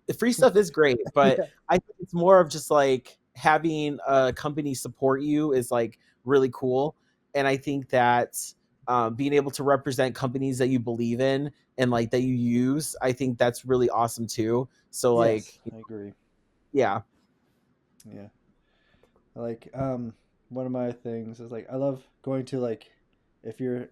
[SPEAKER 2] the free stuff is great, but
[SPEAKER 1] Yeah.
[SPEAKER 2] I think it's more of just like having a company support you is like really cool. And I think that being able to represent companies that you believe in and like that you use, I think that's really awesome too. So
[SPEAKER 1] Yes,
[SPEAKER 2] like,
[SPEAKER 1] I agree.
[SPEAKER 2] yeah,
[SPEAKER 1] Yeah. Like one of my things is like I love going to like if you're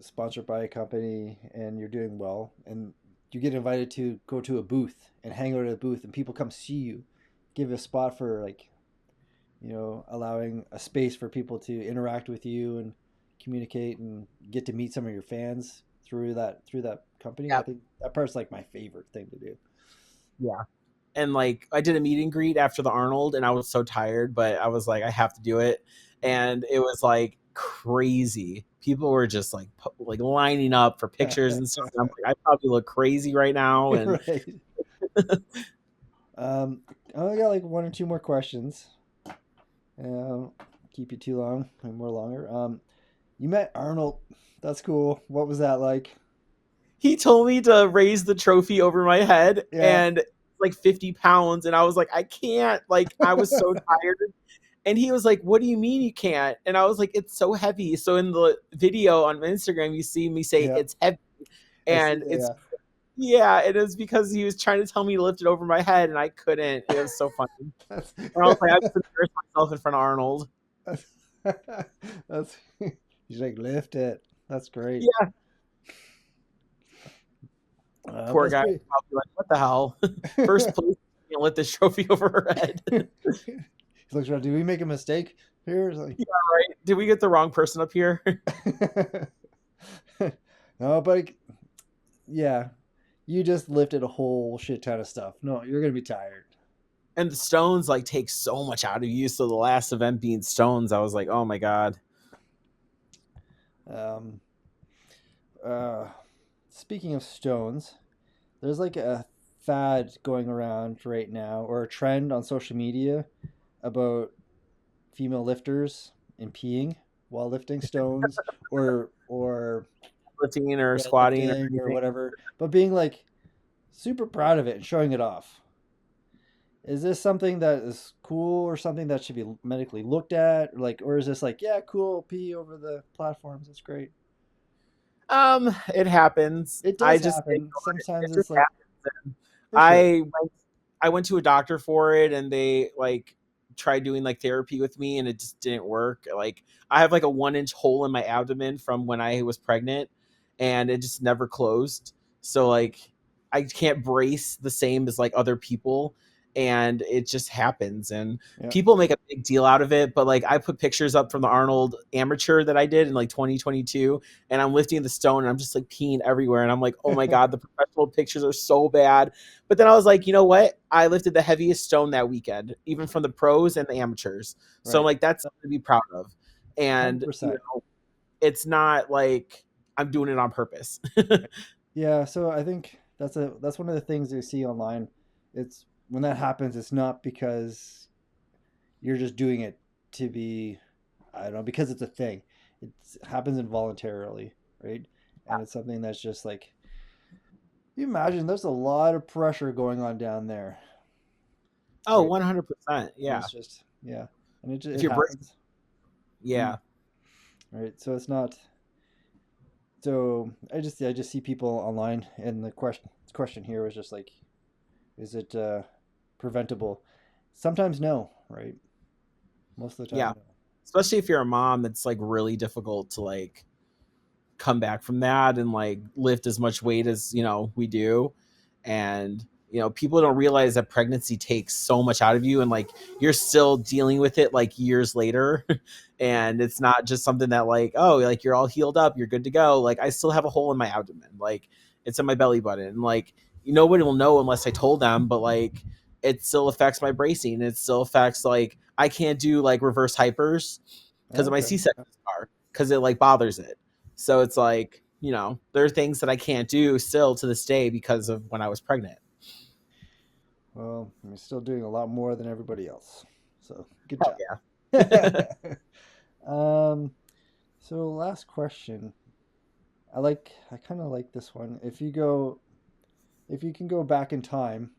[SPEAKER 1] sponsored by a company and you're doing well and you get invited to go to a booth and hang out at a booth and people come see you, give a spot for like, allowing a space for people to interact with you and communicate and get to meet some of your fans through that company. I
[SPEAKER 2] yeah,
[SPEAKER 1] think that part's like my favorite thing to do.
[SPEAKER 2] yeah. And like I did a meet and greet after the Arnold and I was so tired, but I was like, I have to do it. And it was like crazy. People were just like like lining up for pictures and stuff. And I'm like, I probably look crazy right now. And
[SPEAKER 1] Right. I only got like one or two more questions. Keep you too long and more longer. You met Arnold. That's cool. What was that like?
[SPEAKER 2] he told me to raise the trophy over my head
[SPEAKER 1] Yeah.
[SPEAKER 2] and like 50 pounds. And I was like, I can't. Like I was so tired. And he was like, what do you mean you can't? And I was like, it's so heavy. So in the video on Instagram, you see me say
[SPEAKER 1] Yeah.
[SPEAKER 2] it's heavy.
[SPEAKER 1] I see.
[SPEAKER 2] And it's
[SPEAKER 1] Yeah.
[SPEAKER 2] yeah, it is because he was trying to tell me to lift it over my head and I couldn't. It was so funny. And
[SPEAKER 1] That's
[SPEAKER 2] I was like, I just embarrassed myself in front of Arnold.
[SPEAKER 1] that's, that's he's like lift it. That's great.
[SPEAKER 2] Yeah, poor
[SPEAKER 1] That's
[SPEAKER 2] guy.
[SPEAKER 1] pretty.
[SPEAKER 2] Probably like, what the hell? First place, you can't lift this trophy over her head.
[SPEAKER 1] He looks around. Did we make a mistake here? It's like,
[SPEAKER 2] Yeah, right. Did we get the wrong person up here?
[SPEAKER 1] no, but yeah, you just lifted a whole shit ton of stuff. No, you're gonna be tired.
[SPEAKER 2] And the stones like take so much out of you. So the last event being stones, I was like, oh my God.
[SPEAKER 1] Um, uh, speaking of stones, there's like a fad going around right now, or a trend on social media about female lifters and peeing while lifting stones, or
[SPEAKER 2] Lifting or squatting or
[SPEAKER 1] deadlifting or
[SPEAKER 2] anything.
[SPEAKER 1] whatever, but being like super proud of it and showing it off. Is this something that is cool or something that should be medically looked at? Like, or is this like, yeah, cool, pee over the platforms, it's great.
[SPEAKER 2] It happens.
[SPEAKER 1] It
[SPEAKER 2] I
[SPEAKER 1] does
[SPEAKER 2] just
[SPEAKER 1] happen. Sometimes
[SPEAKER 2] it
[SPEAKER 1] it's
[SPEAKER 2] just
[SPEAKER 1] like,
[SPEAKER 2] happens.
[SPEAKER 1] for sure.
[SPEAKER 2] I went to a doctor for it, and they like tried doing like therapy with me, and it just didn't work. Like I have like a 1 inch hole in my abdomen from when I was pregnant, and it just never closed. So like I can't brace the same as like other people, and it just happens. And
[SPEAKER 1] Yeah.
[SPEAKER 2] people make a big deal out of it, but like I put pictures up from the Arnold amateur that I did in like 2022, and I'm lifting the stone and I'm just like peeing everywhere, and I'm like, oh my god, the professional pictures are so bad. But then I was like, you know what, I lifted the heaviest stone that weekend, even from the pros and the amateurs. So I'm
[SPEAKER 1] Right.
[SPEAKER 2] like, that's something to be proud of. And
[SPEAKER 1] 100%.
[SPEAKER 2] it's not like I'm doing it on purpose.
[SPEAKER 1] Yeah, so I think that's one of the things you see online. It's when that happens, it's not because you're just doing it to be, I don't know, because it's a thing. It happens involuntarily, right? And it's something that's just like, you imagine there's a lot of pressure going on down there,
[SPEAKER 2] Oh,
[SPEAKER 1] right?
[SPEAKER 2] 100%.
[SPEAKER 1] And
[SPEAKER 2] Yeah.
[SPEAKER 1] it's just, yeah, and
[SPEAKER 2] If
[SPEAKER 1] it
[SPEAKER 2] you're braced,
[SPEAKER 1] happens,
[SPEAKER 2] yeah.
[SPEAKER 1] right? So it's not. So I just see people online, and the question here was just like, is it preventable? Sometimes no, right? Most of the
[SPEAKER 2] Yeah.
[SPEAKER 1] time no.
[SPEAKER 2] Especially if you're a mom, it's like really difficult to like come back from that and like lift as much weight as we do. And people don't realize that pregnancy takes so much out of you, and like you're still dealing with it like years later. And it's not just something that like, oh, like you're all healed up, you're good to go. Like I still have a hole in my abdomen, like it's in my belly button, and like nobody will know unless I told them. But like it still affects my bracing, it still affects, like I can't do like reverse hypers because of my
[SPEAKER 1] Okay.
[SPEAKER 2] c-section scar, because it like bothers it. So it's like, there are things that I can't do still to this day because of when I was pregnant.
[SPEAKER 1] Well, I'm still doing a lot more than everybody else. So good
[SPEAKER 2] Hell
[SPEAKER 1] job.
[SPEAKER 2] yeah.
[SPEAKER 1] um, so last question. I kind of like this one. If you can go back in time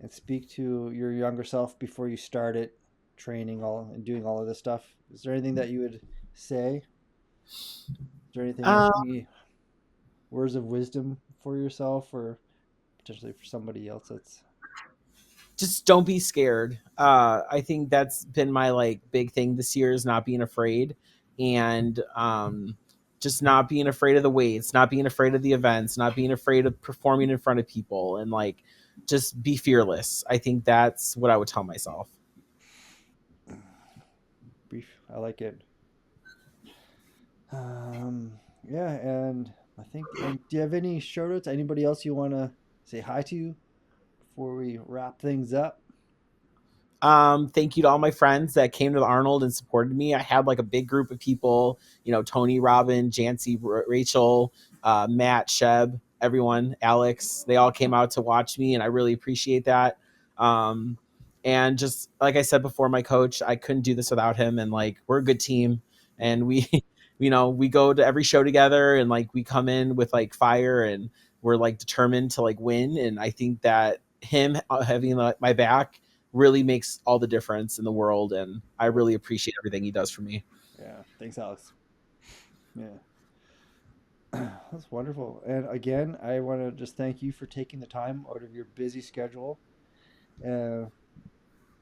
[SPEAKER 1] and speak to your younger self before you started training all and doing all of this stuff, is there anything that you would say? Is there anything,
[SPEAKER 2] um,
[SPEAKER 1] any words of wisdom for yourself or potentially for somebody else that's
[SPEAKER 2] just don't be scared. I think that's been my like big thing this year, is not being afraid. And just not being afraid of the weights, not being afraid of the events, not being afraid of performing in front of people, and like just be fearless. I think that's what I would tell myself.
[SPEAKER 1] brief? I like it. Um, yeah, and I think, and do you have any shout outs? Anybody else you want to say hi to before we wrap things up?
[SPEAKER 2] Thank you to all my friends that came to the Arnold and supported me. I had like a big group of people, Tony, Robin, Jancy, Rachel, Matt, Sheb, everyone, Alex, they all came out to watch me, and I really appreciate that. Um, and just like I said before, my coach, I couldn't do this without him. And like, we're a good team, and we, we go to every show together, and like, we come in with like fire, and we're like determined to like win. And I think that him having like my back really makes all the difference in the world, and I really appreciate everything he does for me.
[SPEAKER 1] Yeah, thanks, Alex. Yeah, that's wonderful. And again, I want to just thank you for taking the time out of your busy schedule uh,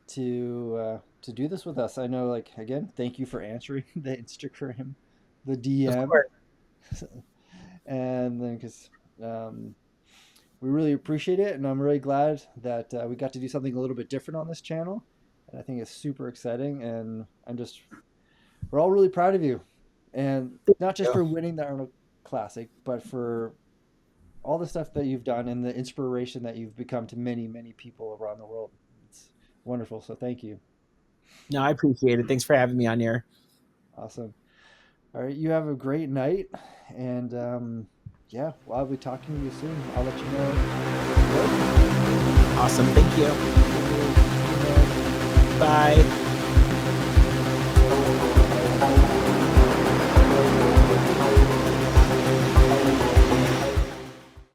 [SPEAKER 1] to do this with us. I know, like again, thank you for answering the Instagram, the
[SPEAKER 2] Of
[SPEAKER 1] DM,
[SPEAKER 2] course.
[SPEAKER 1] and then because um, we really appreciate it, and I'm really glad that we got to do something a little bit different on this channel. And I think it's super exciting, and we're all really proud of you, and not just
[SPEAKER 2] Yeah.
[SPEAKER 1] for winning the Arnold Classic, but for all the stuff that you've done and the inspiration that you've become to many, many people around the world. It's wonderful. So thank you.
[SPEAKER 2] No, I appreciate it. Thanks for having me on here.
[SPEAKER 1] Awesome. All right, you have a great night, and yeah, well, I'll be talking to you soon. I'll let you know.
[SPEAKER 2] Awesome. Thank you. Bye.